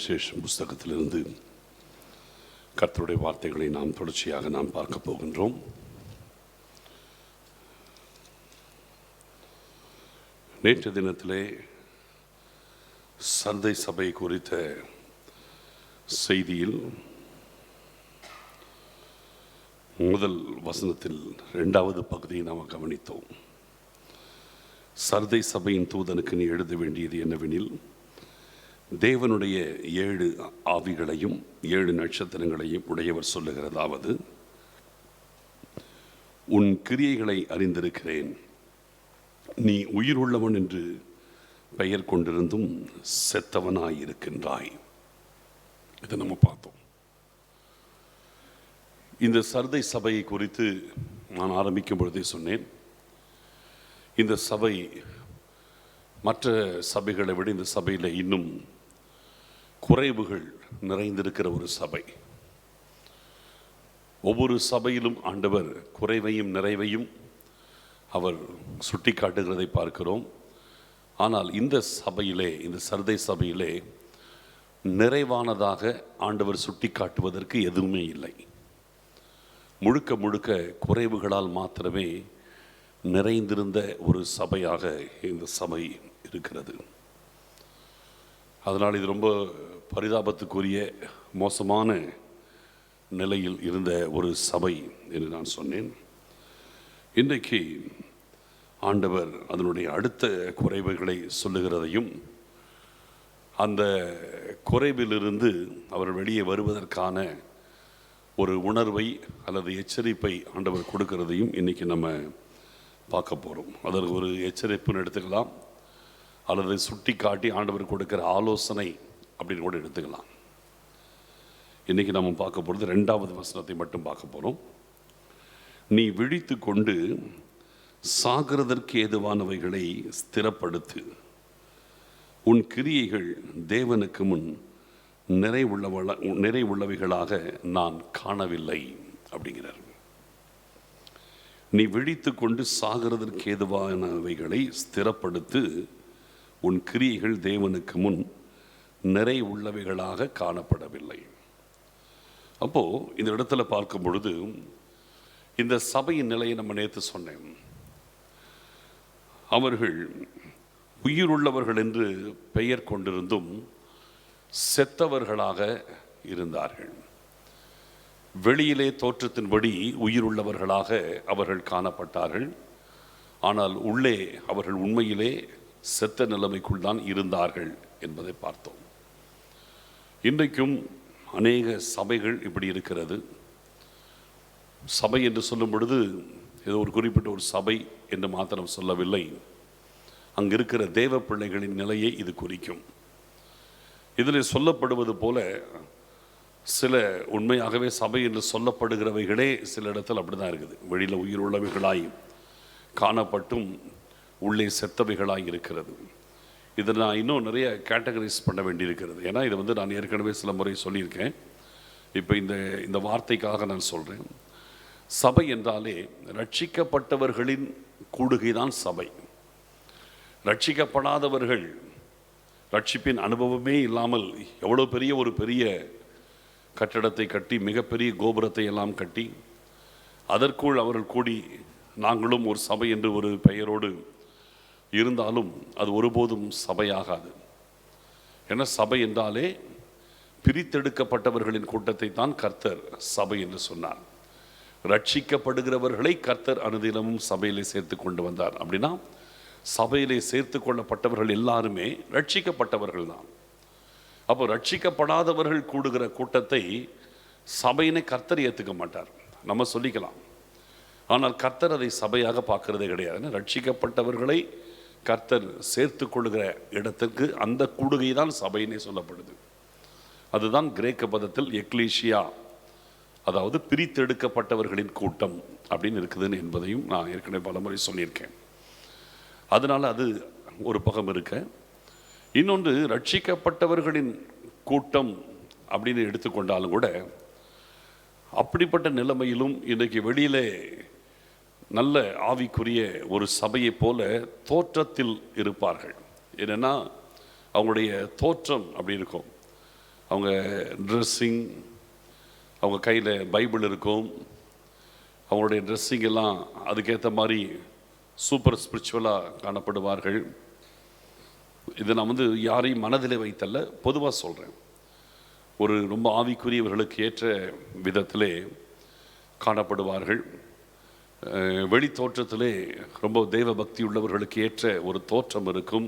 சுவிசேஷம் புஸ்தகத்திலிருந்து கர்த்தருடைய வார்த்தைகளை நாம் தொடர்ச்சியாக பார்க்க போகின்றோம். நேற்று தினத்திலே சந்தை சபை குறித்த செய்தியில் முதல் வசனத்தில் 2வது பகுதியை நாம் கவனித்தோம். சர்தை சபையின் தூதனுக்கு நீ எழுத வேண்டியது என்னவெனில், தேவனுடைய 7 ஆவிகளையும் 7 நட்சத்திரங்களையும் உடையவர் சொல்லுகிறதாவது, உன் கிரியைகளை அறிந்திருக்கிறேன். நீ உயிர் உள்ளவன் என்று பெயர் கொண்டிருந்தும் செத்தவனாயிருக்கின்றாய். இதை நம்ம பார்த்தோம். இந்த சர்தை சபையை குறித்து நான் ஆரம்பிக்கும் பொழுதே சொன்னேன், இந்த சபை மற்ற சபைகளை விட இந்த சபையில் இன்னும் குறைவுகள் நிறைந்திருக்கிற ஒரு சபை. ஒவ்வொரு சபையிலும் ஆண்டவர் குறைவையும் நிறைவையும் அவர் சுட்டி காட்டுகிறதை பார்க்கிறோம். ஆனால் இந்த சபையிலே, இந்த சர்தை சபையிலே நிறைவானதாக ஆண்டவர் சுட்டி காட்டுவதற்கு எதுவுமே இல்லை. முழுக்க முழுக்க குறைவுகளால் மாத்திரமே நிறைந்திருந்த ஒரு சபையாக இந்த சபை இருக்கிறது. அதனால் இது ரொம்ப பரிதாபத்துக்குரிய மோசமான நிலையில் இருந்த ஒரு சபை என்று நான் சொன்னேன். இன்றைக்கு ஆண்டவர் அதனுடைய அடுத்த குறைவுகளை சொல்லுகிறதையும், அந்த குறைவிலிருந்து அவர் வெளியே வருவதற்கான ஒரு உணர்வை அல்லது எச்சரிப்பை ஆண்டவர் கொடுக்கிறதையும் இன்றைக்கி நம்ம பார்க்க போகிறோம். அதற்கு ஒரு எச்சரிப்புன்னு எடுத்துக்கலாம், அல்லது சுட்டி காட்டி ஆண்டவர் கொடுக்கிற ஆலோசனை அப்படின்னு கூட எடுத்துக்கலாம். இன்றைக்கி நம்ம பார்க்க போகிறது 2வது வசனத்தை மட்டும் பார்க்க போகிறோம். நீ விழித்து கொண்டு சாகிறதற்கு ஏதுவானவைகளை ஸ்திரப்படுத்து, உன் கிரியைகள் தேவனுக்கு முன் நிறைவுள்ளவைகளாக நான் காணவில்லை அப்படிங்கிறார். நீ விழித்து கொண்டு சாகிறதற்கு ஏதுவானவைகளை ஸ்திரப்படுத்து, உன் கிரியைகள் தேவனுக்கு முன் நிறைவுள்ளவைகளாக காணப்படவில்லை. அப்போது இந்த இடத்துல பார்க்கும் பொழுது இந்த சபையின் நிலையை நம்ம நேற்று சொன்னேன். அவர்கள் உயிருள்ளவர்கள் என்று பெயர் கொண்டிருந்தும் செத்தவர்களாக இருந்தார்கள். வெளியிலே தோற்றத்தின்படி உயிருள்ளவர்களாக அவர்கள் காணப்பட்டார்கள். ஆனால் உள்ளே அவர்கள் உண்மையிலே செத்த நிலைமைக்குள் தான் இருந்தார்கள் என்பதை பார்த்தோம். இன்றைக்கும் அநேக சபைகள் இப்படி இருக்கிறது. சபை என்று சொல்லும் பொழுது ஏதோ ஒரு குறிப்பிட்ட ஒரு சபை என்று மாத்திரம் சொல்லவில்லை, அங்கு இருக்கிற தேவ பிள்ளைகளின் நிலையை இது குறிக்கும். இதில் சொல்லப்படுவது போல சில உண்மையாகவே சபை என்று சொல்லப்படுகிறவைகளே சில இடத்தில் அப்படி தான் இருக்குது. வெளியில் உயிர் உள்ளவைகளாய் காணப்பட்டும் உள்ளே செத்தவைகளாய் இருக்கிறது. இதை நான் இன்னும் நிறைய கேட்டகரைஸ் பண்ண வேண்டியிருக்கிறது. ஏன்னா இது நான் ஏற்கனவே சில முறை சொல்லியிருக்கேன். இப்போ இந்த வார்த்தைக்காக நான் சொல்கிறேன். சபை என்றாலே ரட்சிக்கப்பட்டவர்களின் கூடுகை தான் சபை. ரட்சிக்கப்படாதவர்கள், ரட்சிப்பின் அனுபவமே இல்லாமல் எவ்வளோ பெரிய கட்டடத்தை கட்டி, மிகப்பெரிய கோபுரத்தை எல்லாம் கட்டி, அதற்குள் அவர்கள் கூடி நாங்களும் ஒரு சபை என்று ஒரு பெயரோடு இருந்தாலும் அது ஒருபோதும் சபையாகாது. ஏன்னா சபை என்றாலே பிரித்தெடுக்கப்பட்டவர்களின் கூட்டத்தை தான் கர்த்தர் சபை என்று சொன்னார். ரட்சிக்கப்படுகிறவர்களை கர்த்தர் அனுதினமும் சபையிலே சேர்த்து கொண்டு வந்தார். அப்படின்னா சபையிலே சேர்த்து கொள்ளப்பட்டவர்கள் எல்லாருமே ரட்சிக்கப்பட்டவர்கள் தான். அப்போ ரட்சிக்கப்படாதவர்கள் கூடுகிற கூட்டத்தை சபையினை கர்த்தர் ஏற்றுக்க மாட்டார். நம்ம சொல்லிக்கலாம், ஆனால் கர்த்தர் அதை சபையாக பார்க்கறதே கிடையாது. ரட்சிக்கப்பட்டவர்களை கர்த்தர் சேர்த்து கொள்ளுகிற இடத்திற்கு அந்த கூடுகை தான் சபையினே சொல்லப்படுது. அதுதான் கிரேக்க பதத்தில் எக்லீசியா, அதாவது பிரித்தெடுக்கப்பட்டவர்களின் கூட்டம் அப்படின்னு இருக்குதுன்னு என்பதையும் நான் ஏற்கனவே பலமுறை சொல்லியிருக்கேன். அதனால் அது ஒரு பக்கம் இருக்க, இன்னொன்று ரட்சிக்கப்பட்டவர்களின் கூட்டம் அப்படின்னு எடுத்துக்கொண்டாலும் கூட அப்படிப்பட்ட நிலைமையிலும் இன்றைக்கு வெளியிலே நல்ல ஆவிக்குரிய ஒரு சபையை போல தோற்றத்தில் இருப்பார்கள். என்னென்னா அவங்களுடைய தோற்றம் அப்படி இருக்கும். அவங்க ட்ரெஸ்ஸிங், அவங்க கையில் பைபிள் இருக்கும், அவங்களுடைய ட்ரெஸ்ஸிங் எல்லாம் அதுக்கேற்ற மாதிரி சூப்பர் ஸ்பிரிச்சுவலாக காணப்படுவார்கள். இதை நான் வந்து யாரையும் மனதில் வைத்தல்ல, பொதுவாக சொல்கிறேன். ஒரு ரொம்ப ஆவிக்குரியவர்களுக்கு ஏற்ற விதத்திலே காணப்படுவார்கள். வெளி தோற்றத்திலே ரொம்ப தெய்வ பக்தி உள்ளவர்களுக்கு ஏற்ற ஒரு தோற்றம் இருக்கும்.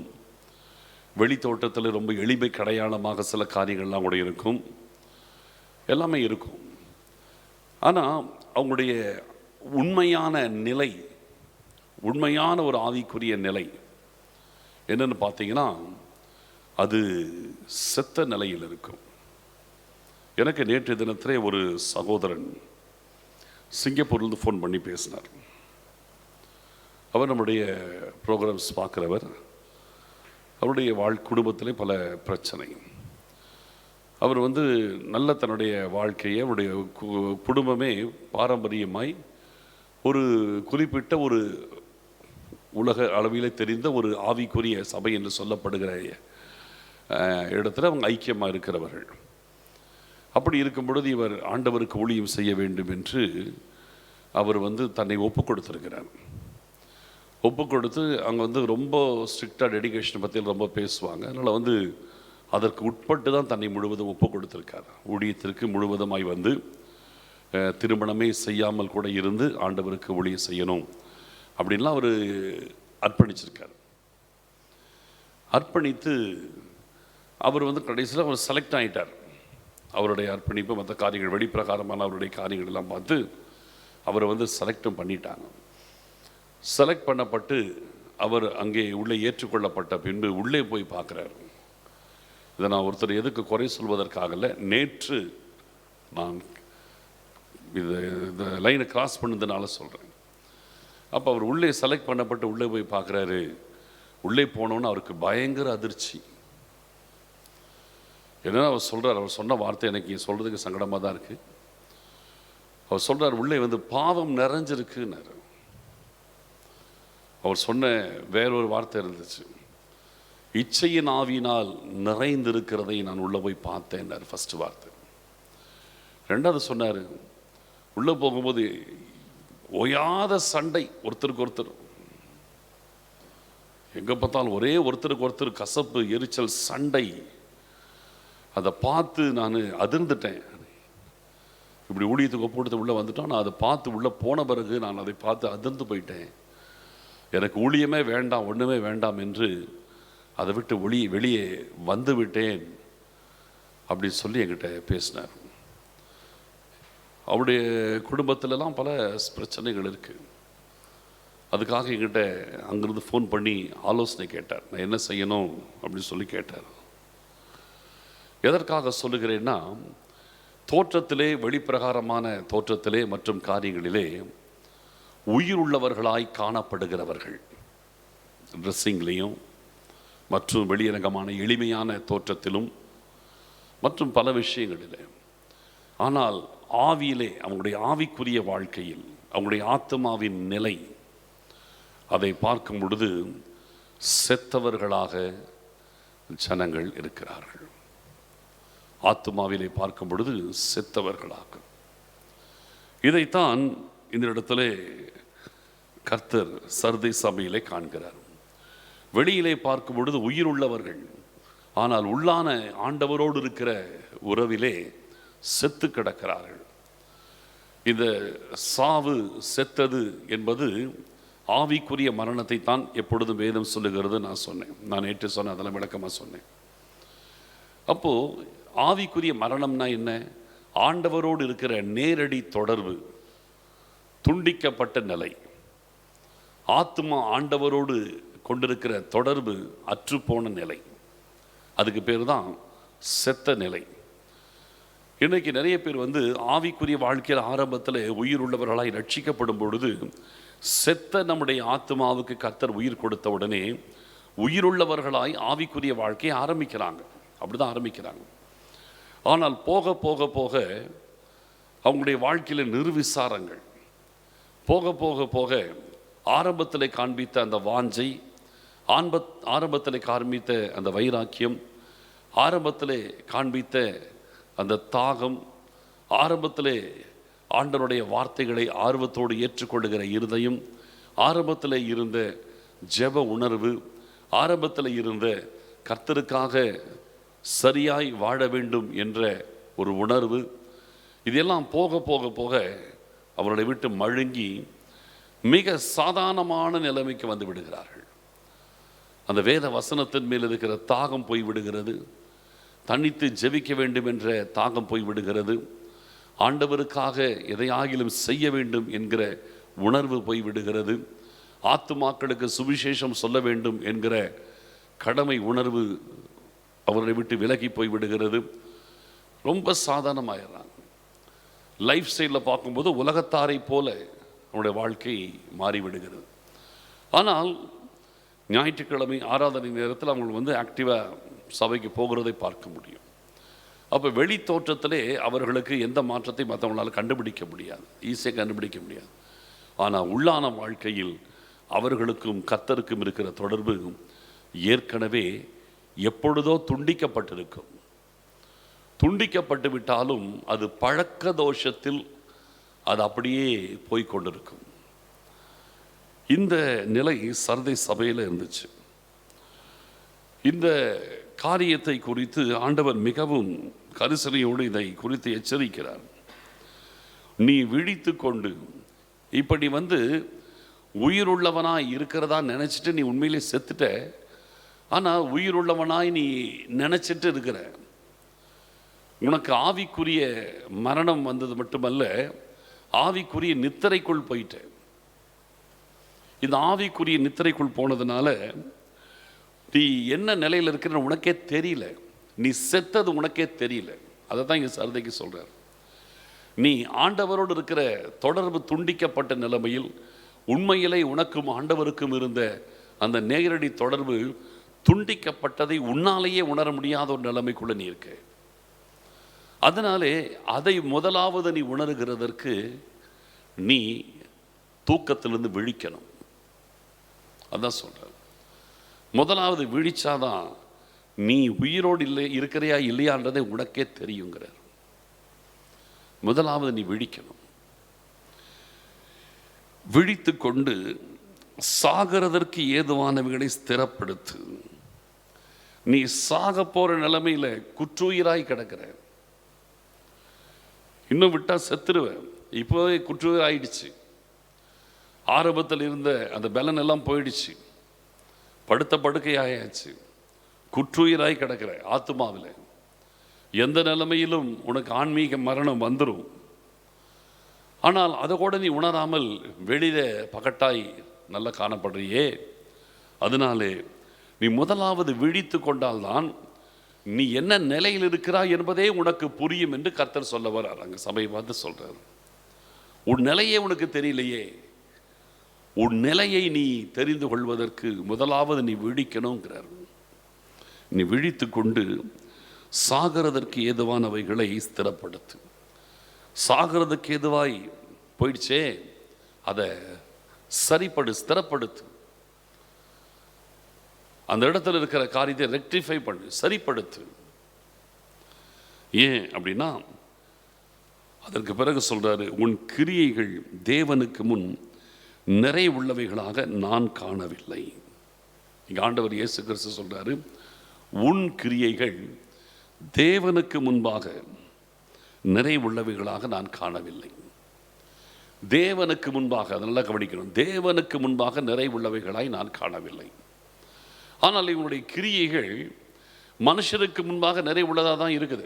வெளி தோற்றத்தில் ரொம்ப எளிமை கடையாளமாக சில காரியங்கள்லாம் கூட இருக்கும், எல்லாமே இருக்கும். ஆனால் அவங்களுடைய உண்மையான நிலை, உண்மையான ஒரு ஆவிக்குரிய நிலை என்னன்னு பார்த்தீங்கன்னா, அது செத்த நிலையில் இருக்கும். எனக்கு நேற்று தினத்திலே ஒரு சகோதரன் சிங்கப்பூர்லேருந்து ஃபோன் பண்ணி பேசினார். அவர் நம்முடைய ப்ரோக்ராம்ஸ் பார்க்குறவர். அவருடைய குடும்பத்திலே பல பிரச்சனை. அவர் வந்து நல்ல தன்னுடைய வாழ்க்கையை, அவருடைய குடும்பமே பாரம்பரியமாய் ஒரு குறிப்பிட்ட ஒரு உலக அளவிலே தெரிந்த ஒரு ஆவிக்குரிய சபை என்று சொல்லப்படுகிற இடத்துல அவங்க ஐக்கியமாக இருக்கிறவர்கள். அப்படி இருக்கும் பொழுது இவர் ஆண்டவருக்கு ஊழியம் செய்ய வேண்டும் என்று அவர் வந்து தன்னை ஒப்பு கொடுத்துருக்கிறார். ஒப்பு கொடுத்து அங்கே வந்து ரொம்ப ஸ்ட்ரிக்டாக டெடிகேஷன் பற்றி ரொம்ப பேசுவாங்க. அதனால் வந்து அதற்கு உட்பட்டு தான் தன்னை முழுவதும் ஒப்பு கொடுத்துருக்கார். ஊழியத்திற்கு முழுவதுமாய் வந்து திருமணமே செய்யாமல் கூட இருந்து ஆண்டவருக்கு ஊழியம் செய்யணும் அப்படின்லாம் அவர் அர்ப்பணிச்சிருக்கார். அர்ப்பணித்து அவர் வந்து கடைசியில் அவர் செலக்ட் ஆகிட்டார். அவருடைய அர்ப்பணிப்பு மற்ற காரியங்கள், வெளிப்பிரகாரமான அவருடைய காரியங்கள் எல்லாம் பார்த்து அவரை வந்து செலக்டும் பண்ணிட்டாங்க. செலக்ட் பண்ணப்பட்டு அவர் அங்கே உள்ளே ஏற்றுக்கொள்ளப்பட்ட பின்பு உள்ளே போய் பார்க்குறாரு. இதை நான் ஒருத்தர் எதுக்கு குறை சொல்வதற்காகல, நேற்று நான் இந்த லைனை கிராஸ் பண்ணதுனால சொல்கிறேன். அப்போ அவர் உள்ளே செலக்ட் பண்ணப்பட்டு உள்ளே போய் பார்க்குறாரு. உள்ளே போனோன்னு அவருக்கு பயங்கர அதிர்ச்சி. என்னன்னா அவர் சொல்கிறார், அவர் சொன்ன வார்த்தை எனக்கு சொல்கிறதுக்கு சங்கடமாக தான் இருக்குது. அவர் சொல்கிறார், உள்ளே வந்து பாவம் நிறைஞ்சிருக்குன்னாரு. அவர் சொன்ன வேறொரு வார்த்தை இருந்துச்சு, இச்சையின் ஆவியினால் நிறைந்திருக்கிறதை நான் உள்ளே போய் பார்த்தேன்னாரு. ஃபஸ்ட்டு வார்த்தை. ரெண்டாவது சொன்னார், உள்ளே போகும்போது ஓயாத சண்டை, ஒருத்தருக்கு ஒருத்தர், எங்கே பார்த்தாலும் ஒரே ஒருத்தருக்கு ஒருத்தர் கசப்பு, எரிச்சல், சண்டை. அதை பார்த்து நான் அதிர்ந்துட்டேன். இப்படி ஊழியத்துக்கு ஒப்புடுத்து உள்ளே வந்துட்டோம். நான் அதை பார்த்து உள்ளே போன பிறகு நான் அதை பார்த்து அதிர்ந்து போயிட்டேன். எனக்கு ஊழியமே வேண்டாம், ஒன்றுமே வேண்டாம் என்று அதை விட்டு வெளியே வந்து விட்டேன் அப்படி சொல்லி என்கிட்ட பேசினார். அவருடைய குடும்பத்திலலாம் பல பிரச்சனைகள் இருக்குது. அதுக்காக என்கிட்ட அங்கேருந்து ஃபோன் பண்ணி ஆலோசனை கேட்டார். நான் என்ன செய்யணும் அப்படின்னு சொல்லி கேட்டார். எதற்காக சொல்லுகிறேன்னா, தோற்றத்திலே, வெளிப்பிரகாரமான தோற்றத்திலே மற்றும் காரியங்களிலே உயிர் உள்ளவர்களாய் காணப்படுகிறவர்கள், ட்ரெஸ்ஸிங்லேயும் மற்றும் வெளியரங்கமான எளிமையான தோற்றத்திலும் மற்றும் பல விஷயங்களிலே, ஆனால் ஆவியிலே, அவங்களுடைய ஆவிக்குரிய வாழ்க்கையில், அவங்களுடைய ஆத்மாவின் நிலை, அதை பார்க்கும் பொழுது செத்தவர்களாக ஜனங்கள் இருக்கிறார்கள். ஆத்மாவிலே பார்க்கும் பொழுது செத்தவர்களாக. இதைத்தான் இந்த இடத்துல கர்த்தர் சர்தை சபையிலே காண்கிறார். வெளியிலே பார்க்கும் பொழுது உயிர் உள்ளவர்கள், ஆனால் உள்ளான ஆண்டவரோடு இருக்கிற உறவிலே செத்து கிடக்கிறார்கள். இந்த சாவு, செத்தது என்பது ஆவிக்குரிய மரணத்தை தான் எப்பொழுதும் வேதம் சொல்லுகிறது. நான் சொன்னேன், நான் நேற்று சொன்னேன், அதெல்லாம் விளக்கமாக சொன்னேன். அப்போது ஆவிக்குரிய மரணம்னா என்ன? ஆண்டவரோடு இருக்கிற நேரடி தொடர்பு துண்டிக்கப்பட்ட நிலை. ஆத்மா ஆண்டவரோடு கொண்டிருக்கிற தொடர்பு அற்றுப்போன நிலை, அதுக்கு பேர் தான் செத்த நிலை. இன்றைக்கு நிறைய பேர் வந்து ஆவிக்குரிய வாழ்க்கையில் ஆரம்பத்தில் உயிர் உள்ளவர்களாய் ரட்சிக்கப்படும் பொழுது செத்த நம்முடைய ஆத்மாவுக்கு கர்த்தர் உயிர் கொடுத்த உடனே உயிருள்ளவர்களாய் ஆவிக்குரிய வாழ்க்கையை ஆரம்பிக்கிறாங்க. அப்படிதான் ஆரம்பிக்கிறாங்க. ஆனால் போக போக போக அவங்களுடைய வாழ்க்கையில் நிர்விசாரங்கள், போக போக போக ஆரம்பத்தில் காண்பித்த அந்த வாஞ்சை, ஆரம்பத்தில் காண்பித்த அந்த வைராக்கியம், ஆரம்பத்திலே காண்பித்த அந்த தாகம், ஆரம்பத்திலே ஆண்டவருடைய வார்த்தைகளை ஆர்வத்தோடு ஏற்றுக்கொள்ளுகிற இருதயம், ஆரம்பத்தில் இருந்த ஜெப உணர்வு, ஆரம்பத்தில் இருந்த கர்த்தருக்காக சரியாய் வாழ வேண்டும் என்ற ஒரு உணர்வு, இதெல்லாம் போக போக போக அவர்களை விட்டு மழுங்கி மிக சாதாரணமான நிலைமைக்கு வந்து விடுகிறார்கள். அந்த வேத வசனத்தின் மேல் இருக்கிற தாகம் போய் விடுகிறது, தனித்து ஜெபிக்க வேண்டும் என்ற தாகம் போய் விடுகிறது, ஆண்டவருக்காக எதையாகிலும் செய்ய வேண்டும் என்கிற உணர்வு போய் விடுகிறது, ஆத்துமாக்களுக்கு சுவிசேஷம் சொல்ல வேண்டும் என்கிற கடமை உணர்வு அவர்களை விட்டு விலகி போய் விடுகிறது. ரொம்ப சாதாரணமாயிடுறாங்க. லைஃப் ஸ்டைலில் பார்க்கும்போது உலகத்தாரை போல அவனுடைய வாழ்க்கை மாறிவிடுகிறது. ஆனால் ஞாயிற்றுக்கிழமை ஆராதனை நேரத்தில் அவங்க ஆக்டிவாக சபைக்கு போகிறதை பார்க்க முடியும். அப்போ வெளி தோற்றத்திலே அவர்களுக்கு எந்த மாற்றத்தை மற்றவங்களால் கண்டுபிடிக்க முடியாது, ஈஸியாக கண்டுபிடிக்க முடியாது. ஆனால் உள்ளான வாழ்க்கையில் அவர்களுக்கும் கர்த்தருக்கும் இருக்கிற தொடர்பு ஏற்கனவே எப்பொழுதோ துண்டிக்கப்பட்டிருக்கும். துண்டிக்கப்பட்டு விட்டாலும் அது பழக்க தோஷத்தில் அது அப்படியே போய்கொண்டிருக்கும். இந்த நிலை சர்தை சபையில் இருந்துச்சு. இந்த காரியத்தை குறித்து ஆண்டவர் மிகவும் கரிசனையோடு இதை குறித்து எச்சரிக்கிறார். நீ விழித்து கொண்டு இப்படி உயிருள்ளவனாய் இருக்கிறதா நினச்சிட்டு நீ உண்மையிலே செத்துட்ட. ஆனால் உயிருள்ளவனாய் நீ நினச்சிட்டு இருக்கிற, உனக்கு ஆவிக்குரிய மரணம் வந்தது மட்டுமல்ல, ஆவிக்குரிய நித்திரைக்குள் போயிட்ட. இந்த ஆவிக்குரிய நித்திரைக்குள் போனதுனால நீ என்ன நிலையில் இருக்கிற உனக்கே தெரியல, நீ செத்தது உனக்கே தெரியல. அதை தான் இங்கே சர்தைக்கு சொல்கிறார். நீ ஆண்டவரோடு இருக்கிற தொடர்பு துண்டிக்கப்பட்ட நிலைமையில் உண்மையிலே உனக்கும் ஆண்டவருக்கும் இருந்த அந்த நேரடி தொடர்பு துண்டிக்கப்பட்டதை உன்னாலேயே உணர முடியாத ஒரு நிலைமைக்குள்ள நீ இருக்க. அதனாலே அதை முதலாவது நீ உணர்கிறதற்கு நீ தூக்கத்திலிருந்து விழிக்கணும். அதான் சொல்ற. முதலாவது விழிச்சாதான் நீ உயிரோடு இல்லை இருக்கிறையா இல்லையான்றதை உனக்கே தெரியுங்கிறார். முதலாவது நீ விழிக்கணும். விழித்து கொண்டு சாகிறதற்கு ஏதுவானவைகளை ஸ்திரப்படுத்து. நீ சாக போற நிலைமையில குற்றுயிராய் கிடக்கிற, இன்னும் விட்டா செத்துருவேன், இப்போவே குற்றுயிர் ஆயிடுச்சு. ஆரம்பத்தில் இருந்த அந்த பலன் எல்லாம் போயிடுச்சு, படுத்த படுக்கையாயாச்சு, குற்றுயிராய் கிடக்கிற ஆத்துமாவில். எந்த நிலைமையிலும் உனக்கு ஆன்மீக மரணம் வந்துடும். ஆனால் அதை கூட நீ உணராமல் வெளியில பகட்டாய் நல்லா காணப்படுறியே. அதனாலே நீ முதலாவது விழித்து கொண்டால்தான் நீ என்ன நிலையில் இருக்கிறாய் என்பதே உனக்கு புரியும் என்று கர்த்தர் சொல்ல வர்றார். அங்கே சபையை பார்த்து சொல்றார், உன் நிலையே உனக்கு தெரியலையே, உன் நிலையை நீ தெரிந்து கொள்வதற்கு முதலாவது நீ விழிக்கணுங்கிறார். நீ விழித்து கொண்டு சாகிறதற்கு ஏதுவானவைகளை ஸ்திரப்படுத்து. சாகிறதுக்கு ஏதுவாய் போயிடுச்சே, அதை சரிப்படு, ஸ்திரப்படுத்து. அந்த இடத்துல இருக்கிற காரியத்தை ரெக்டிஃபை பண்ணு, சரிப்படுத்து. ஏன் அப்படின்னா அதற்கு பிறகு சொல்றாரு, உன் கிரியைகள் தேவனுக்கு முன் நிறைவுள்ளவைகளாக நான் காணவில்லை. இங்க ஆண்டவர் இயேசு கிறிஸ்து சொல்றாரு, உன் கிரியைகள் தேவனுக்கு முன்பாக நிறைவுள்ளவைகளாக நான் காணவில்லை. தேவனுக்கு முன்பாக, அதனால கவனிக்கணும், தேவனுக்கு முன்பாக நிறைவுள்ளவைகளாய் நான் காணவில்லை. ஆனால் இவனுடைய கிரியைகள் மனுஷருக்கு முன்பாக நிறைவுள்ளதாக தான் இருக்குது.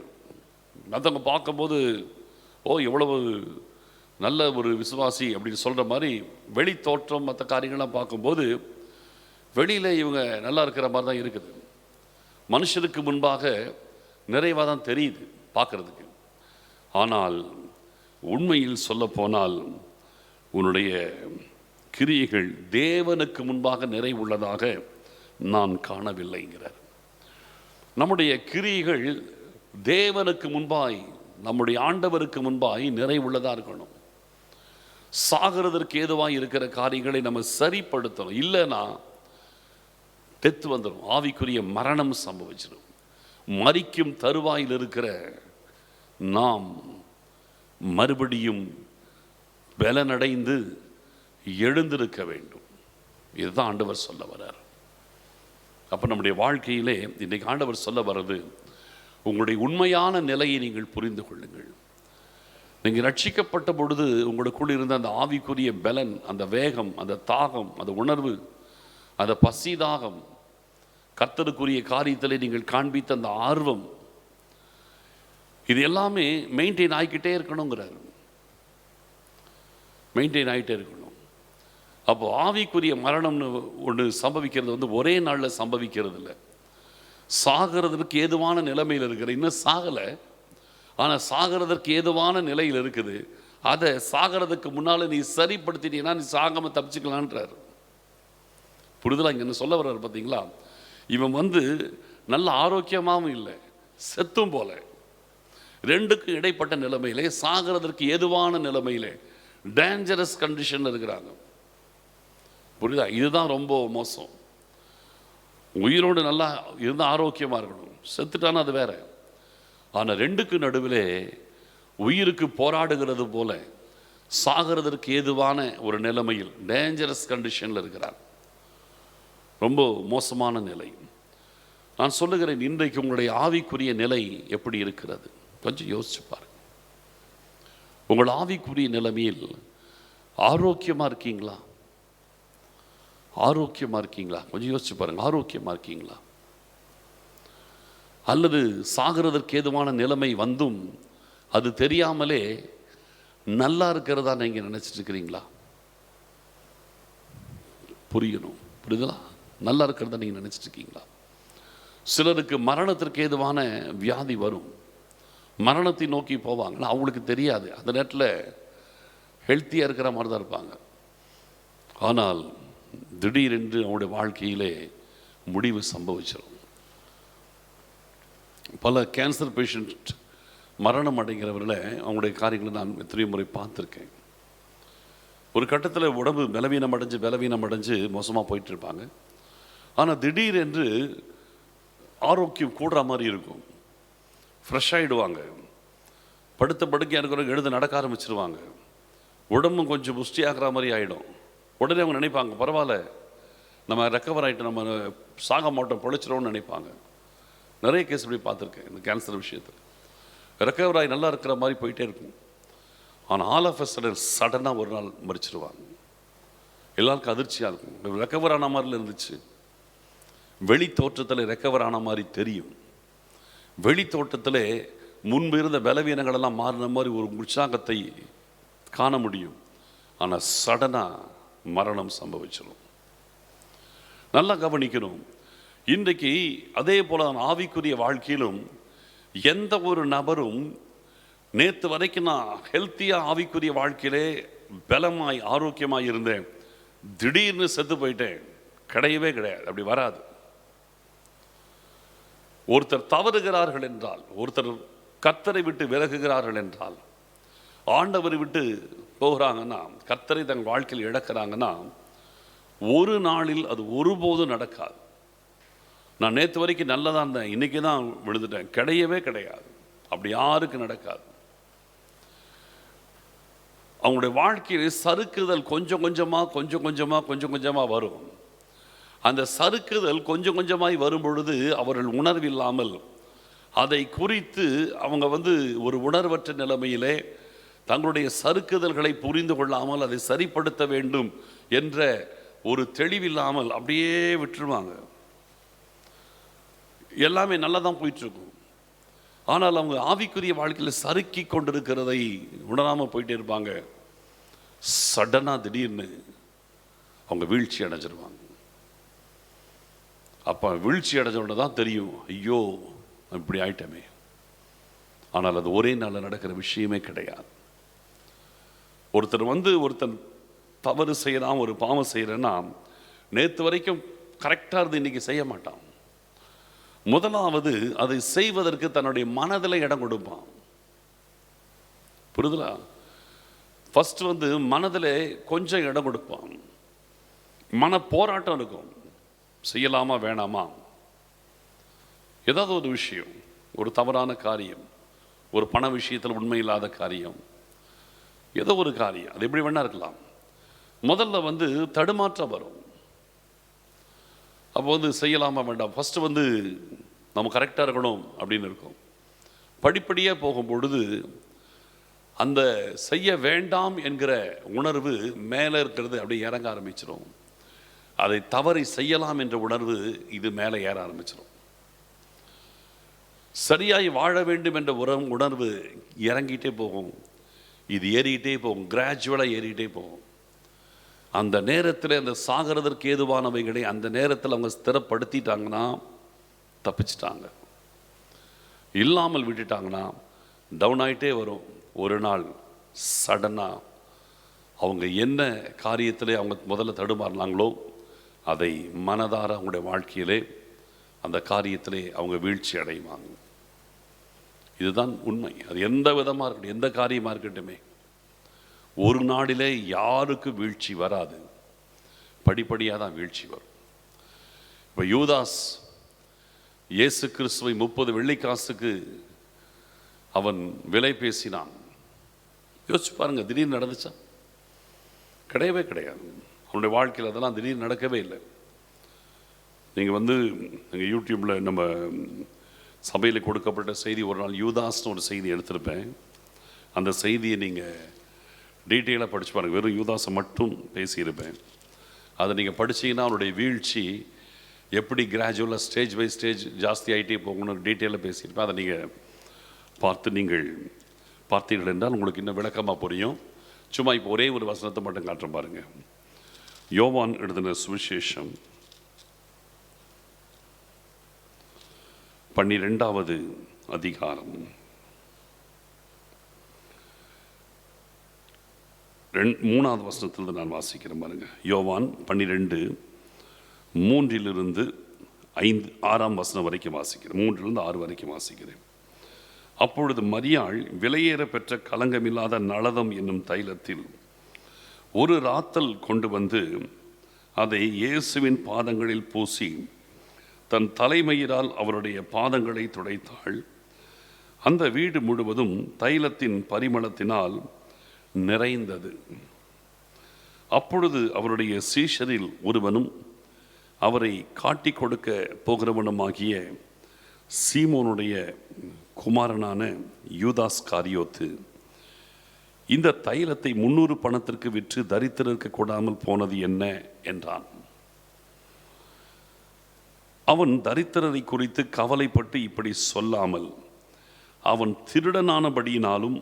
மற்றவங்க பார்க்கும்போது ஓ எவ்வளவு நல்ல ஒரு விசுவாசி அப்படின்னு சொல்கிற மாதிரி வெளி தோற்றம் மற்ற காரியங்கள்லாம் பார்க்கும்போது வெளியில் இவங்க நல்லா இருக்கிற மாதிரி தான் இருக்குது. மனுஷருக்கு முன்பாக நிறைவாக தான் தெரியுது பார்க்குறதுக்கு. ஆனால் உண்மையில் சொல்ல போனால் உன்னுடைய கிரியைகள் தேவனுக்கு முன்பாக நிறைவுள்ளதாக நான் காணவில்லைங்கிறார். நம்முடைய கிரியைகள் தேவனுக்கு முன்பாய், நம்முடைய ஆண்டவருக்கு முன்பாய் நிறைவுள்ளதாக இருக்கணும். சாகிறதற்கு ஏதுவாக இருக்கிற காரியங்களை நம்ம சரிப்படுத்தணும். இல்லைன்னா டெத்து வந்துடும், ஆவிக்குரிய மரணம் சம்பவிச்சிடும். மரிக்கும் தருவாயில் இருக்கிற நாம் மறுபடியும் பலனடைந்து எழுந்திருக்க வேண்டும். இதுதான் ஆண்டவர் சொல்ல வர்றார். அப்போ நம்முடைய வாழ்க்கையிலே இன்றைக்கு ஆண்டவர் சொல்ல வர்றது, உங்களுடைய உண்மையான நிலையை நீங்கள் புரிந்து கொள்ளுங்கள். நீங்கள் ரட்சிக்கப்பட்ட பொழுது உங்களுக்குள் இருந்த அந்த ஆவிக்குரிய பலன், அந்த வேகம், அந்த தாகம், அந்த உணர்வு, அந்த பசிதாகம், கர்த்தருக்குரிய காரியத்தில் நீங்கள் காண்பித்த அந்த ஆர்வம், இது எல்லாமே மெயின்டைன் ஆகிக்கிட்டே இருக்கணுங்கிறார். மெயின்டைன் ஆகிட்டே இருக்கணும். அப்போ ஆவிக்குரிய மரணம்னு ஒன்று சம்பவிக்கிறது ஒரே நாளில் சம்பவிக்கிறது இல்லை. சாகிறதற்கு ஏதுவான நிலைமையில் இருக்கிற, இன்னும் சாகலை, ஆனால் சாகிறதற்கு ஏதுவான நிலையில் இருக்குது. அதை சாகிறதுக்கு முன்னால் நீ சரிப்படுத்தினீங்கன்னா நீ சாகாமல் தப்பிச்சுக்கலான்றார். புரிதலா? இங்கே என்ன சொல்ல வர்றாரு பார்த்தீங்களா? இவன் நல்ல ஆரோக்கியமாகவும் இல்லை, செத்தும் போல, ரெண்டுக்கும் இடைப்பட்ட நிலைமையிலே, சாகிறதற்கு ஏதுவான நிலைமையிலே, டேஞ்சரஸ் கண்டிஷன் இருக்கிறாங்க. புரியுதா? இதுதான் ரொம்ப மோசம். உயிரோடு நல்லா இருந்து ஆரோக்கியமாக இருக்கணும், செத்துட்டானா அது வேற. ஆனால் ரெண்டுக்கு நடுவிலே உயிருக்கு போராடுகிறது போல சாகிறதற்கு ஏதுவான ஒரு நிலைமையில், டேஞ்சரஸ் கண்டிஷனில் இருக்கிறார். ரொம்ப மோசமான நிலை. நான் சொல்லுகிறேன், இன்றைக்கு உங்களுடைய ஆவிக்குரிய நிலை எப்படி இருக்கிறது? கொஞ்சம் யோசிச்சு பாருங்க. உங்கள் ஆவிக்குரிய நிலைமையில் ஆரோக்கியமாக இருக்கீங்களா? ஆரோக்கியமாக இருக்கீங்களா? கொஞ்சம் யோசிச்சு பாருங்க. ஆரோக்கியமாக இருக்கீங்களா? அல்லது சாகிறதற்கு ஏதுவான நிலைமை வந்தும் அது தெரியாமலே நல்லா இருக்கிறதா நீங்கள் நினச்சிட்டு இருக்கிறீங்களா? புரியணும். புரியுதா? நல்லா இருக்கிறதா நீங்கள் நினச்சிட்டு இருக்கீங்களா? சிலருக்கு மரணத்திற்கு ஏதுவான வியாதி வரும், மரணத்தை நோக்கி போவாங்க, அவங்களுக்கு தெரியாது. அந்த நேரத்தில் ஹெல்த்தியாக இருக்கிற மாதிரி தான் இருப்பாங்க. ஆனால் திடீரென்று அவங்களுடைய வாழ்க்கையிலே முடிவு சம்பவிச்சிடும். பல கேன்சர் பேஷண்ட் மரணம் அடைகிறவர்களை அவங்களுடைய காரியங்களை நான் எத்தனையோ முறை பார்த்துருக்கேன். ஒரு கட்டத்தில் உடம்பு பலவீனம் அடைஞ்சு மோசமாக போயிட்டு இருப்பாங்க. ஆனால் திடீரென்று ஆரோக்கியம் கூடுற மாதிரி இருக்கும், ஃப்ரெஷ் ஆகிடுவாங்க, படுத்த படுக்கையாக இருக்கிறவங்க எழுத நடக்க ஆரம்பிச்சிருவாங்க, உடம்பும் கொஞ்சம் புஷ்டி ஆகிற மாதிரி ஆகிடும். உடனே அவங்க நினைப்பாங்க, பரவாயில்ல, நம்ம ரெக்கவர் ஆகிட்டு நம்ம சாக மாட்டோம், பொழைச்சிரோன்னு நினைப்பாங்க. நிறைய கேஸ் இப்படி பார்த்துருக்கேன். இந்த கேன்சர் விஷயத்தில் ரெக்கவர் ஆகி நல்லா இருக்கிற மாதிரி போயிட்டே இருக்கும். ஆனால் ஆல் ஆஃப் அ சடனாக ஒரு நாள் மறிச்சிருவாங்க. எல்லாருக்கும் அதிர்ச்சியாக இருக்கும். ரெக்கவர் ஆன மாதிரில இருந்துச்சு, வெளி தோற்றத்தில் ரெக்கவர் ஆன மாதிரி தெரியும், வெளி தோட்டத்தில் முன்பு இருந்த பலவீனங்களெல்லாம் மாறின மாதிரி ஒரு உற்சாகத்தை காண முடியும். ஆனால் சடனாக மரணம் சம்பவிச்சிடும். நல்லா கவனிக்கணும். இன்றைக்கு அதே போல ஆவிக்குரிய வாழ்க்கையிலும் எந்த ஒரு நபரும் நேற்று வரைக்கும் நான் ஹெல்த்தியாக ஆவிக்குரிய வாழ்க்கையிலே பலமாய் ஆரோக்கியமாக இருந்தேன், திடீர்னு செத்து போயிட்டேன், கிடையவே கிடையாது. அப்படி வராது. ஒருத்தர் தவறுகிறார்கள் என்றால், ஒருத்தர் கர்த்தரை விட்டு விலகுகிறார்கள் என்றால், ஆண்டவரை விட்டு போகிறாங்கன்னா, கர்த்தரை தன் வாழ்க்கையில் இழக்கிறாங்கன்னா, ஒரு நாளில் அது ஒருபோதும் நடக்காது. நான் நேற்று வரைக்கும் நல்லதாக இருந்தேன், இன்றைக்கி தான் விழுந்துட்டேன், கிடையவே கிடையாது. அப்படி யாருக்கு நடக்காது. அவங்களுடைய வாழ்க்கையில் சறுக்குதல் கொஞ்சம் கொஞ்சமாக வரும். அந்த சறுக்குதல் கொஞ்சம் கொஞ்சமாய் வரும் பொழுது அவர்கள் உணர்வில்லாமல் அதை குறித்து அவங்க ஒரு உணர்வற்ற நிலைமையிலே தங்களுடைய சறுக்குதல்களை புரிந்து கொள்ளாமல் அதை சரிப்படுத்த வேண்டும் என்ற ஒரு தெளிவில்லாமல் அப்படியே விட்டுருவாங்க. எல்லாமே நல்லா தான் போயிட்டுருக்கும். ஆனால் அவங்க ஆவிக்குரிய வாழ்க்கையில் சறுக்கி கொண்டிருக்கிறதை உணராமல் போயிட்டே இருப்பாங்க. சடனாக திடீர்னு அவங்க வீழ்ச்சி அடைஞ்சிருவாங்க. அப்போ வீழ்ச்சி அடைஞ்சோட தான் தெரியும், ஐயோ இப்படி ஆயிட்டமே. ஆனால் அது ஒரே நாளில் நடக்கிற விஷயமே கிடையாது. ஒருத்தர் தவறு செய்யலாம், ஒரு பாவம் செய்கிறேன்னா நேற்று வரைக்கும் கரெக்டாக இருந்து இன்றைக்கி செய்ய மாட்டான். முதலாவது அதை செய்வதற்கு தன்னுடைய மனதில் இடம் கொடுப்பான். புரியுதுலா? ஃபர்ஸ்ட் மனதில் கொஞ்சம் இடம் கொடுப்பான். மன போராட்டம் இருக்கும், செய்யலாமா வேணாமா. ஏதாவது ஒரு விஷயம், ஒரு தவறான காரியம், ஒரு பண விஷயத்தில் உண்மை இல்லாத காரியம், ஏதோ ஒரு காரியம், அது எப்படி வேணா இருக்கலாம். முதல்ல தடுமாற்றம் வரும். அப்போ செய்யலாமா வேண்டாம், ஃபஸ்ட்டு நம்ம கரெக்டாக இருக்கணும் அப்படின்னு இருக்கும். படிப்படியாக போகும் பொழுது அந்த செய்ய வேண்டாம் என்கிற உணர்வு மேலே இருக்கிறது அப்படியே இறங்க ஆரம்பிச்சிடும். அதை தவறி செய்யலாம் என்ற உணர்வு இது மேலே ஏற ஆரம்பிச்சிடும். சரியாய் வாழ வேண்டும் என்ற உணர்வு இறங்கிட்டே போகும். இது ஏறிக்கிட்டே போகும், கிராஜுவலாக ஏறிக்கிட்டே போகும். அந்த நேரத்தில் அந்த சாகிறதற்கு ஏதுவானவைகளை அந்த நேரத்தில் அவங்க ஸ்திரப்படுத்திட்டாங்கன்னா தப்பிச்சிட்டாங்க. இல்லாமல் விட்டுட்டாங்கன்னா டவுன் ஆகிட்டே வரும். ஒரு நாள் சடனாக அவங்க என்ன காரியத்திலே அவங்க முதல்ல தடுமாறினாங்களோ அதை மனதார அவங்களுடைய வாழ்க்கையிலே அந்த காரியத்திலே அவங்க வீழ்ச்சி அடைவாங்க. இதுதான் உண்மை. அது எந்த விதமாக இருக்கட்டும், எந்த காரியமாக இருக்கட்டுமே, ஒரு நாளிலே யாருக்கு வீழ்ச்சி வராது, படிப்படியாக தான் வீழ்ச்சி வரும். இப்போ யூதாஸ் இயேசு கிறிஸ்துவை 30 வெள்ளிக்காசுக்கு அவன் விலை பேசினான். யோசிச்சு பாருங்க, திடீர்னு நடந்துச்சா? கிடையவே கிடையாது. அவனுடைய வாழ்க்கையில் அதெல்லாம் திடீர்னு நடக்கவே இல்லை. நீங்கள் எங்கள் யூடியூப்பில் நம்ம சபையில் கொடுக்கப்பட்ட செய்தி, ஒரு நாள் யூதாஸ்னு ஒரு செய்தி எடுத்திருப்பேன். அந்த செய்தியை நீங்கள் டீட்டெயிலாக படித்து பாருங்கள். வெறும் யூதாஸை மட்டும் பேசியிருப்பேன். அதை நீங்கள் படித்தீங்கன்னா அவனுடைய வீழ்ச்சி எப்படி கிராஜுவலாக ஸ்டேஜ் பை ஸ்டேஜ் ஜாஸ்தி ஆகிட்டே போகணும்னு டீட்டெயிலாக பேசியிருப்பேன். அதை நீங்கள் நீங்கள் பார்த்தீர்கள் என்றால் உங்களுக்கு இன்னும் விளக்கமாக புரியும். சும்மா இப்போ ஒரே ஒரு வசனத்தை மட்டும் காட்டுறேன் பாருங்கள். யோவான் எழுதின சுவிசேஷம் 12வது அதிகாரம் 3வது வசனத்திலிருந்து நான் வாசிக்கிறேன் பாருங்க. யோவான் 12:3 6 வசனம் வரைக்கும் வாசிக்கிறேன். 3-6 வரைக்கும் வாசிக்கிறேன். அப்பொழுது மரியாள் விலையேற பெற்ற கலங்கமில்லாத நளதம் என்னும் தைலத்தில் ஒரு ராத்தல் கொண்டு வந்து அதை இயேசுவின் பாதங்களில் பூசி தன் தலைமயிரால் அவருடைய பாதங்களை துடைத்தாள். அந்த வீடு முழுவதும் தைலத்தின் பரிமளத்தினால் நிறைந்தது. அப்பொழுது அவருடைய சீஷரில் ஒருவனும் அவரை காட்டி கொடுக்க போகிறவனுமாகிய சீமோனுடைய குமாரனான யூதாஸ் காரியோத்து இந்த தைலத்தை 300 பணத்திற்கு விற்று தரித்திரருக்கு கொடாமல் போனது என்ன என்றான். அவன் தரித்திரரை குறித்து கவலைப்பட்டு இப்படி சொல்லாமல், அவன் திருடனானபடியினாலும்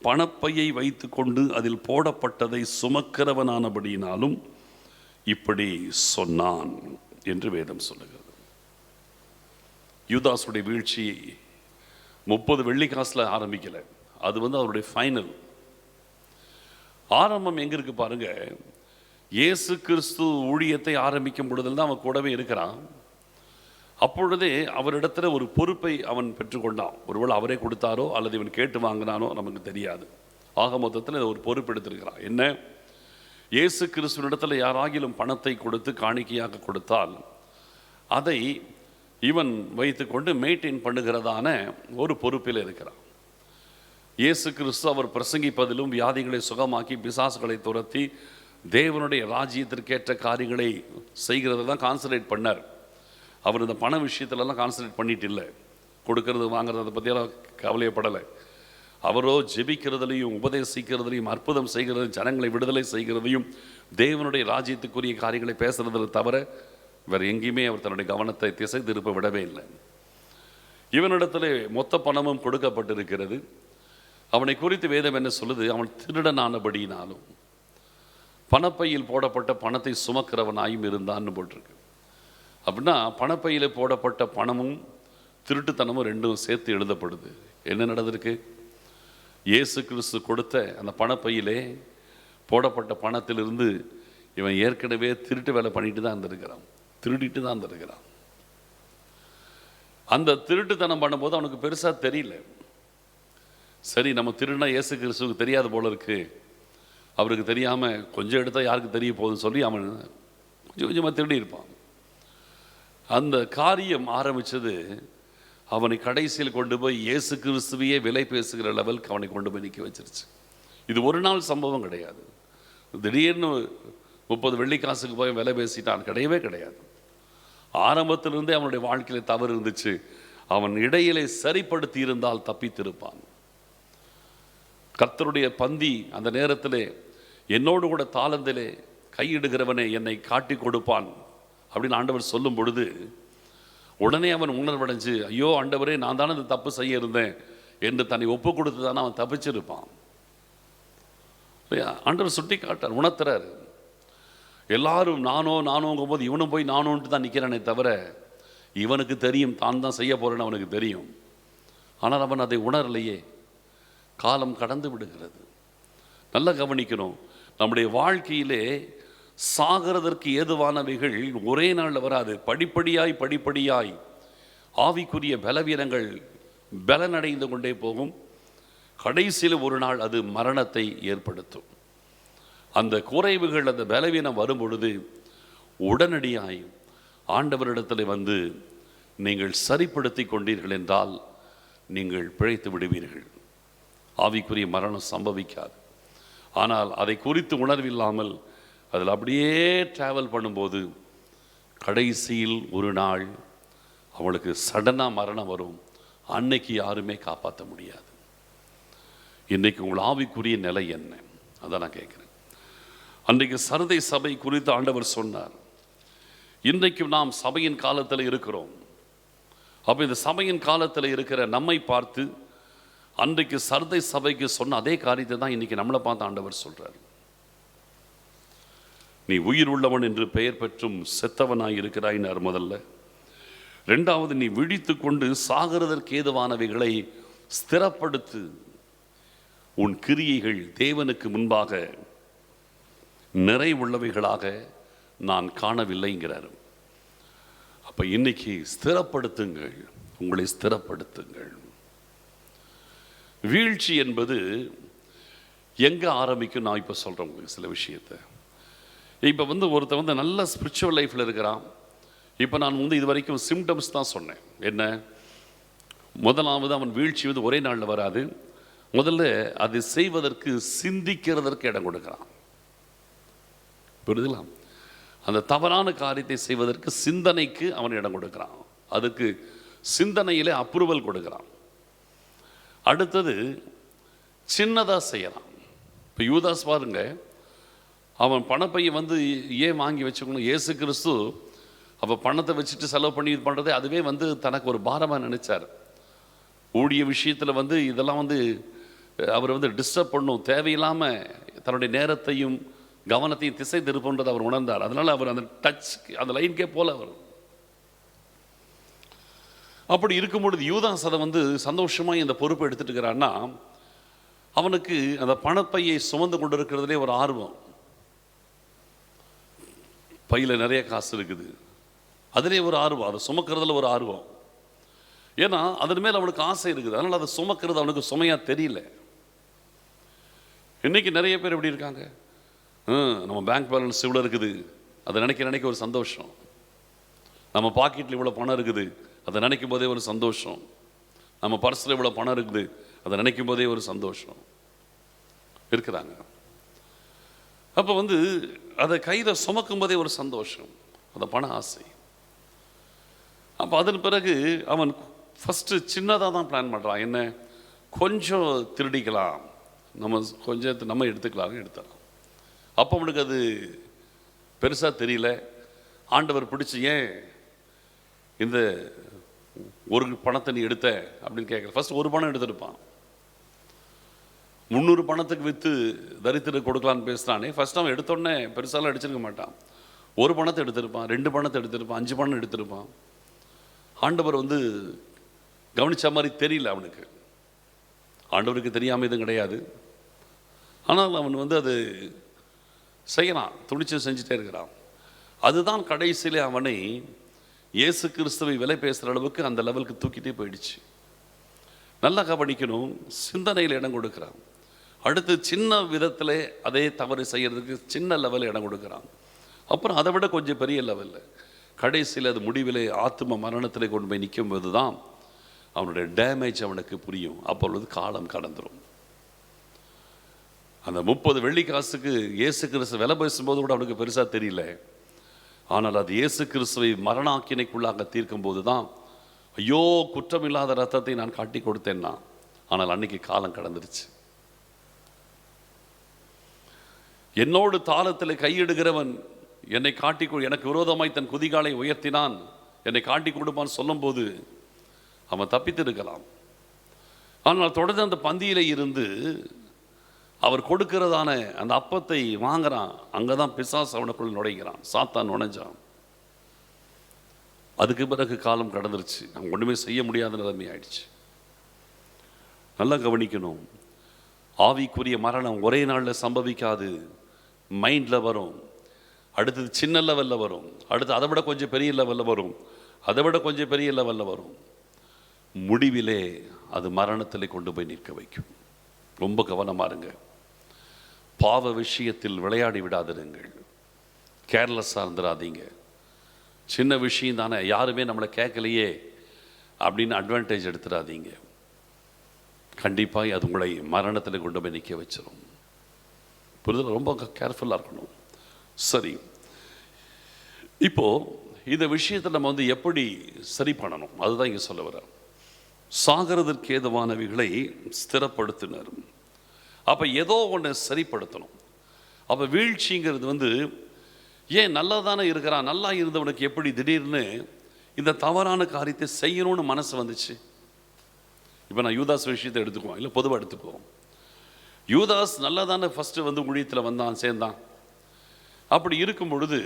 பணப்பையை வைத்து கொண்டு அதில் போடப்பட்டதை சுமக்கிறவனானபடியினாலும் இப்படி சொன்னான் என்று வேதம் சொல்லுகிறது. யூதாசுடைய வீழ்ச்சி 30 வெள்ளிக்காசுல ஆரம்பிக்கல. அது அவருடைய ஃபைனல். ஆரம்பம் எங்க இருக்கு பாருங்க. இயேசு கிறிஸ்து ஊழியத்தை ஆரம்பிக்கும் பொழுதுதான் அவன் கூடவே இருக்கிறான். அப்பொழுதே அவரிடத்துல ஒரு பொறுப்பை அவன் பெற்றுக்கொண்டான். ஒருவேளை அவரே கொடுத்தாரோ அல்லது இவன் கேட்டு வாங்கினானோ நமக்கு தெரியாது. ஆக மொத்தத்தில் இதை ஒரு பொறுப்பு எடுத்திருக்கிறான். என்ன? இயேசு கிறிஸ்துவினிடத்தில் யாராகிலும் பணத்தை கொடுத்து காணிக்கையாக கொடுத்தால் அதை இவன் வைத்துக்கொண்டு மெயின்டைன் பண்ணுகிறதான ஒரு பொறுப்பில் இருக்கிறான். இயேசு கிறிஸ்து அவர் பிரசங்கிப்பதிலும் வியாதிகளை சுகமாக்கி பிசாசுகளை துரத்தி தேவனுடைய ராஜ்யத்திற்கேற்ற காரியங்களை செய்கிறத தான் கான்சன்ட்ரேட் பண்ணார். அவர் இந்த பண விஷயத்துலலாம் கான்சன்ட்ரேட் பண்ணிட்டு இல்லை. கொடுக்கறது வாங்கிறத பற்றியெல்லாம் கவலையப்படலை. அவரோ ஜெபிக்கிறதுலையும் உபதேசிக்கிறதுலையும் அற்புதம் செய்கிறதையும் ஜனங்களை விடுதலை செய்கிறதையும் தேவனுடைய ராஜ்யத்துக்குரிய காரியங்களை பேசுறதில் தவிர வேறு எங்கேயுமே அவர் தன்னுடைய கவனத்தை திசை திருப்ப விடவே இல்லை. இவனிடத்தில் மொத்த பணமும் கொடுக்கப்பட்டிருக்கிறது. அவனை குறித்து வேதம் என்ன சொல்லுது? அவன் திருடனானபடியினாலும் பணப்பையில் போடப்பட்ட பணத்தை சுமக்கிறவனாயும் இருந்தான்னு போட்டிருக்கு. அப்படின்னா பணப்பையில் போடப்பட்ட பணமும் திருட்டுத்தனமும் ரெண்டும் சேர்த்து எழுதப்படுது. என்ன நடந்திருக்கு? இயேசு கிறிஸ்து கொடுத்த அந்த பணப்பையிலே போடப்பட்ட பணத்திலிருந்து இவன் ஏற்கனவே திருட்டு வேலை பண்ணிட்டு தான் இருந்திருக்கிறான், திருடிட்டு தான் இருந்திருக்கிறான். அந்த திருட்டுத்தனம் பண்ணும்போது அவனுக்கு பெருசாக தெரியல. சரி, நம்ம திருடினா இயேசு கிறிஸ்துவுக்கு தெரியாது போல இருக்கு, அவருக்கு தெரியாமல் கொஞ்சம் எடுத்தால் யாருக்கு தெரிய போகுதுன்னு சொல்லி அவன் கொஞ்சம் கொஞ்சமாக திருடி இருப்பான். அந்த காரியம் ஆரம்பித்தது அவனை கடைசியில் கொண்டு போய் இயேசு கிறிஸ்துவையே விலை பேசுகிற லெவலுக்கு அவனை கொண்டு போய் நிற்க வச்சிருச்சு. இது ஒரு நாள் சம்பவம் கிடையாது. திடீர்னு 30 வெள்ளிக்காசுக்கு போய் விலை பேசிட்டான், கிடையவே கிடையாது. ஆரம்பத்திலிருந்தே அவனுடைய வாழ்க்கையில் தவறு இருந்துச்சு. அவன் இடையிலே சரிப்படுத்தி இருந்தால் தப்பித்திருப்பான். கர்த்தருடைய பந்தி அந்த நேரத்திலே என்னோடு கூட தாளந்திலே கையிடுகிறவனை என்னை காட்டி கொடுப்பான் அப்படின்னு ஆண்டவர் சொல்லும் பொழுது உடனே அவன் உணர்வடைஞ்சு, ஐயோ ஆண்டவரே, நான் தானே இந்த தப்பு செய்ய இருந்தேன் என்று தன்னை ஒப்பு கொடுத்து தானே அவன் தப்பிச்சிருப்பான். ஆண்டவர் சுட்டி காட்டார், உணர்த்துறாரு. எல்லாரும் நானோங்கும் போது இவனும் போய் நானோன்ட்டு தான் நிற்கிறானே தவிர இவனுக்கு தெரியும் தான் தான் செய்ய போறேன்னு அவனுக்கு தெரியும். ஆனால் அவன் அதை உணரலையே. காலம் கடந்து விடுகிறது. நல்லா கவனிக்கணும். நம்முடைய வாழ்க்கையிலே சாகிறதற்கு ஏதுவானவைகள் ஒரே நாளில் வராது. படிப்படியாய் ஆவிக்குரிய பலவீனங்கள் பலனடைந்து கொண்டே போகும். கடைசியில் ஒரு நாள் அது மரணத்தை ஏற்படுத்தும். அந்த குறைவுகள், அந்த பலவீனம் வரும் பொழுது உடனடியாய் ஆண்டவரிடத்தில் வந்து நீங்கள் சரிப்படுத்தி கொண்டீர்கள் என்றால் நீங்கள் பிழைத்து விடுவீர்கள். ஆவிக்குரிய மரணம் சம்பவிக்காது. ஆனால் அதை குறித்து உணர்வில்லாமல் அதில் அப்படியே டிராவல் பண்ணும்போது கடைசியில் ஒரு நாள் அவளுக்கு சடனாக மரணம் வரும். அன்னைக்கு யாருமே காப்பாற்ற முடியாது. இன்றைக்கு உங்கள் ஆவிக்குரிய நிலை என்ன? அதை நான் கேட்குறேன். அன்றைக்கு சர்தை சபை குறித்து ஆண்டவர் சொன்னார். இன்றைக்கும் நாம் சபையின் காலத்தில் இருக்கிறோம். அப்போ இந்த சபையின் காலத்தில் இருக்கிற நம்மை பார்த்து அன்றைக்கு சர்தை சபைக்கு சொன்ன அதே காரியத்தை தான் இன்றைக்கி நம்மளை பார்த்து ஆண்டவர் சொல்கிறார். நீ உயிர் உள்ளவன் என்று பெயர் பெற்றும் செத்தவனாய் இருக்கிறாயினார் முதல்ல. ரெண்டாவது, நீ விழித்து கொண்டு சாகிறதற்கு ஏதுவானவைகளை ஸ்திரப்படுத்து. உன் கிரியைகள் தேவனுக்கு முன்பாக நிறைவுள்ளவைகளாக நான் காணவில்லைங்கிறார். அப்போ இன்னைக்கு ஸ்திரப்படுத்துங்கள், உங்களை ஸ்திரப்படுத்துங்கள். வீழ்ச்சி என்பது எங்கே ஆரம்பிக்கும்? நான் இப்போ சொல்கிறேன் உங்களுக்கு சில விஷயத்தை. இப்போ ஒருத்தர் நல்ல ஸ்பிரிச்சுவல் லைஃப்பில் இருக்கிறான். இப்போ நான் இது வரைக்கும் சிம்டம்ஸ் தான் சொன்னேன். என்ன? முதலாவது, அவன் வீழ்ச்சி ஒரே நாளில் வராது. முதல்ல அதை செய்வதற்கு சிந்திக்கிறதற்கு இடம் கொடுக்கிறான். புரியுதுங்களா? அந்த தவறான காரியத்தை செய்வதற்கு சிந்தனைக்கு அவன் இடம் கொடுக்கிறான். அதுக்கு சிந்தனையிலே அப்ரூவல் கொடுக்கிறான். அடுத்தது சின்னதாக செய்யலாம். இப்போ யூதாஸ் பாருங்க, அவன் பணப்பையை ஏன் வாங்கி வச்சுக்கணும்? இயேசு கிறிஸ்து அப்போ பணத்தை வச்சுட்டு செலவு பண்ணி இது பண்ணுறதே அதுவே தனக்கு ஒரு பாரமாக நினைச்சார். ஊழிய விஷயத்தில் இதெல்லாம் அவர் டிஸ்டர்ப் பண்ணும், தேவையில்லாமல் தன்னுடைய நேரத்தையும் கவனத்தையும் திசை திருப்புன்றதை அவர் உணர்ந்தார். அதனால் அவர் அந்த டச், அந்த லைன்கே போல அவர். அப்படி இருக்கும் பொழுது யூதாஸ் அதை சந்தோஷமாக இந்த பொறுப்பை எடுத்துட்டு இருக்கிறான்னா, அவனுக்கு அந்த பணப்பையை சுமந்து கொண்டு இருக்கிறதுலே ஒரு ஆர்வம். பையில் நிறைய காசு இருக்குது, அதிலே ஒரு ஆர்வம், அதை சுமக்கிறதுல ஒரு ஆர்வம். ஏன்னா அதன் மேல் அவனுக்கு ஆசை இருக்குது. அதனால் அதை சுமக்கிறது அவனுக்கு சுமையாக தெரியல. இன்னைக்கு நிறைய பேர் எப்படி இருக்காங்க? நம்ம பேங்க் பேலன்ஸ் இவ்வளோ இருக்குது, அதை நினைக்க ஒரு சந்தோஷம். நம்ம பாக்கெட்டில் இவ்வளோ பணம் இருக்குது, அதை நினைக்கும் போதே ஒரு சந்தோஷம். நம்ம பர்ஸில் இவ்வளோ பணம் இருக்குது, அதை நினைக்கும் போதே ஒரு சந்தோஷம் இருக்கிறாங்க. அப்போ அதை கையில் சுமக்கும் போதே ஒரு சந்தோஷம், அந்த பண ஆசை. அப்போ அதன் பிறகு அவன் ஃபஸ்ட்டு சின்னதாக தான் பிளான் பண்ணுறான். என்ன? கொஞ்சம் திருடிக்கலாம், நம்ம எடுத்துக்கலாம், எடுத்துடலாம். அப்போ அவனுக்கு அது பெருசாக தெரியல. ஆண்டவர் பிடிச்சி, ஏன் இந்த ஒரு பணத்தை நீ எடுத்த அப்படின்னு கேட்குற. ஃபஸ்ட் ஒரு பணம் எடுத்துருப்பான். 300 பணத்துக்கு விற்று தரித்திர கொடுக்கலான்னு பேசுகிறானே, ஃபஸ்ட் அவன் எடுத்தோடனே பெருசாலாம் அடிச்சிருக்க மாட்டான். ஒரு பணத்தை எடுத்திருப்பான், 2 பணத்தை எடுத்திருப்பான், 5 பணம் எடுத்திருப்பான். ஆண்டவர் கவனித்த மாதிரி தெரியல அவனுக்கு. ஆண்டவருக்கு தெரியாமல் எதுவும் கிடையாது. ஆனால் அவன் அது செய்யலாம், துணிச்சு செஞ்சுட்டே இருக்கிறான். அதுதான் கடைசியிலே அவனை இயேசு கிறிஸ்துவை விலை பேசுகிற அளவுக்கு அந்த லெவலுக்கு தூக்கிட்டே போயிடுச்சு. நல்லா கவனிக்கணும். சிந்தனையில் இடம் கொடுக்குறான். அடுத்து சின்ன விதத்தில் அதே தவறு செய்கிறதுக்கு சின்ன லெவலில் இடம் கொடுக்குறான். அப்புறம் அதை விட கொஞ்சம் பெரிய லெவலில், கடைசியில் அது முடிவிலே ஆத்ம மரணத்தில் கொண்டு போய் நிற்கும்போது தான் அவனுடைய டேமேஜ் அவனுக்கு புரியும். அப்பொழுது காலம் கடந்துடும். அந்த 30 வெள்ளி காசுக்கு இயேசு கிறிஸ்து விலை பேசும்போது கூட அவனுக்கு பெருசாக தெரியல. ஆனால் அது இயேசு கிறிஸ்துவை மரணாக்கினைக்குள்ளாக தீர்க்கும் போது தான், ஐயோ குற்றமில்லாத ரத்தத்தை நான் காட்டி கொடுத்தேன்னா. ஆனால் அன்னைக்கு காலம் கடந்துருச்சு. என்னோடு தாளத்தில் கையிடுகிறவன் என்னை காட்டி எனக்கு விரோதமாய் தன் குதிகாலை உயர்த்தினான், என்னை காட்டி கொடுப்பான்னு சொல்லும்போது அவன் தப்பித்திருக்கலாம். ஆனால் தொடர்ந்து அந்த பந்தியில இருந்து அவர் கொடுக்கிறதான அந்த அப்பத்தை வாங்குறான். அங்கதான் பிசாசு அவனுக்குள் நுழைகிறான், சாத்தான் நுழைஞ்சான். அதுக்கு பிறகு காலம் கடந்துருச்சு. அவன் ஒன்றுமே செய்ய முடியாத நிலைமை ஆயிடுச்சு. நல்லா கவனிக்கணும், ஆவிக்குரிய மரணம் ஒரே நாளில் சம்பவிக்காது. மைண்டில் வரும், அடுத்தது சின்ன லெவலில் வரும், அடுத்து அதை விட கொஞ்சம் பெரிய லெவலில் வரும், அதை விட கொஞ்சம் பெரிய லெவலில் வரும். முடிவிலே அது மரணத்தில் கொண்டு போய் நிற்க வைக்கும். ரொம்ப கவனமாக இருங்க. பாவ விஷயத்தில் விளையாடி விடாதிருங்கள். கேர்லெஸ்ஸாக இருந்துடாதீங்க. சின்ன விஷயம் தானே, யாருமே நம்மளை கேட்கலையே அப்படின்னு அட்வான்டேஜ் எடுத்துடாதீங்க. கண்டிப்பாக அது உங்களை மரணத்தில் கொண்டு போய் நிற்க வச்சிடும். புரிதல், ரொம்ப கேர்ஃபுல்லாக இருக்கணும். சரி, இப்போது இந்த விஷயத்தை நம்ம எப்படி சரி பண்ணணும், அதுதான் இங்கே சொல்ல வர. சாகிறதற்கு ஏதுவானவைகளை ஸ்திரப்படுத்தினர். அப்போ ஏதோ ஒன்று சரிப்படுத்தணும். அப்போ வீழ்ச்சிங்கிறது ஏன் நல்லா தானே இருக்கிறான், நல்லா இருந்தவனுக்கு எப்படி திடீர்னு இந்த தவறான காரியத்தை செய்யணும்னு மனசு வந்துச்சு? இப்போ நான் யூதாஸ் விஷயத்தை எடுத்துக்குவோம், இல்லை பொதுவாக எடுத்துக்குவோம். யூதாஸ் நல்லா தானே ஃபஸ்ட்டு ஊழியத்தில் வந்தான், சேர்ந்தான். அப்படி இருக்கும் பொழுது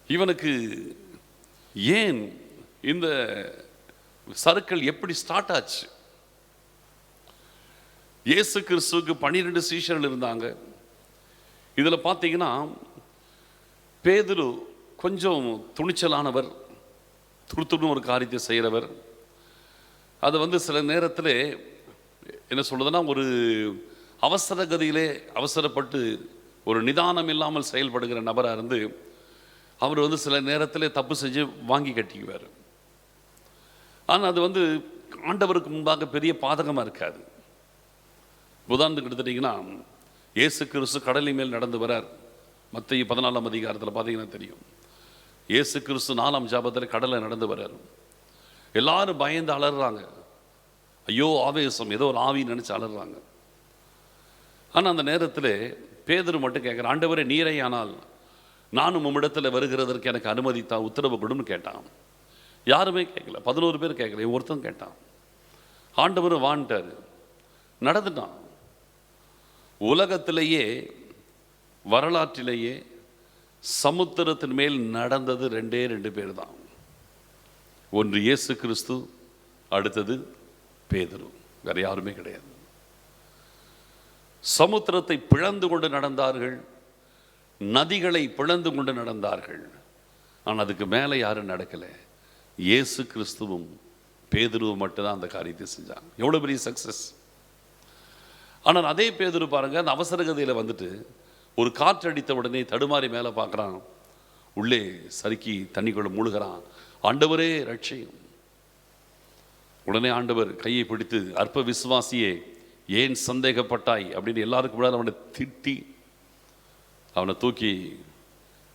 இவனுக்கு ஏன் இந்த சர்க்கிள் எப்படி ஸ்டார்ட் ஆச்சு? இயேசு கிறிஸ்துவுக்கு 12 சீஷர்கள் இருந்தாங்க. இதில் பார்த்தீங்கன்னா பேதுரு கொஞ்சம் துணிச்சலானவர், துருத்துன்னு ஒரு காரியத்தை செய்கிறவர். அது சில நேரத்தில் என்ன சொல்றதுன்னா, ஒரு அவசர கதியிலே அவசரப்பட்டு ஒரு நிதானம் இல்லாமல் செயல்படுகிற நபராக இருந்து அவர் சில நேரத்தில் தப்பு செஞ்சு வாங்கி கட்டிக்குவார். ஆனால் அது ஆண்டவருக்கு முன்பாக பெரிய பாதகமாக இருக்காது. உதாரணத்துக்கு எடுத்துட்டிங்கன்னா, இயேசு கிறிஸ்து கடலின் மேல் நடந்து வரார். மத்தேயு 14ஆம் அதிகாரத்தில் பார்த்தீங்கன்னா தெரியும். இயேசு கிறிஸ்து 4ஆம் ஜாபத்தில் கடலை நடந்து வரார். எல்லாரும் பயந்து அலறாங்க. ஐயோ ஆவேசம், ஏதோ ஒரு ஆவி நினச்சி அலறாங்க. ஆனால் அந்த நேரத்தில் பேதுரு மட்டும் கேட்குற, ஆண்டவரே நீரே ஆனால் நானும் உம்மிடத்தில் வருகிறதற்கு எனக்கு அனுமதித்தா உத்தரவு கொடுன்னு கேட்டான். யாருமே கேட்கல, 11 பேர் கேட்கல, ஒருத்தன் கேட்டான். ஆண்டவர் வான்ட்டார், நடந்துட்டான். உலகத்திலேயே வரலாற்றிலேயே சமுத்திரத்தின் மேல் நடந்தது 2 பேர் தான். ஒன்று இயேசு கிறிஸ்து, அடுத்தது பேதுரு. வேற யாருமே கிடையாது. சமுத்திரத்தை பிளந்து கொண்டு நடந்தார்கள், நதிகளை பிளந்து கொண்டு நடந்தார்கள். ஆனால் அதுக்கு மேலே யாரும் நடக்கலை. இயேசு கிறிஸ்துவும் பேதுருவும் மட்டும்தான் அந்த காரியத்தை செஞ்சாங்க. எவ்வளோ பெரிய சக்சஸ்! ஆனால் அதே பேதுரு பாருங்க, அந்த அவசர கதையில் ஒரு காற்று அடித்த உடனே தடுமாறி மேலே பார்க்குறான், உள்ளே சறுக்கி தண்ணிக்குள்ள மூழ்கிறான். ஆண்டவரே ரட்சையும். உடனே ஆண்டவர் கையை பிடித்து, அற்ப விசுவாசியே ஏன் சந்தேகப்பட்டாய் அப்படின்னு எல்லாருக்கும் முன்னாடி அவனை திட்டி அவனை தூக்கி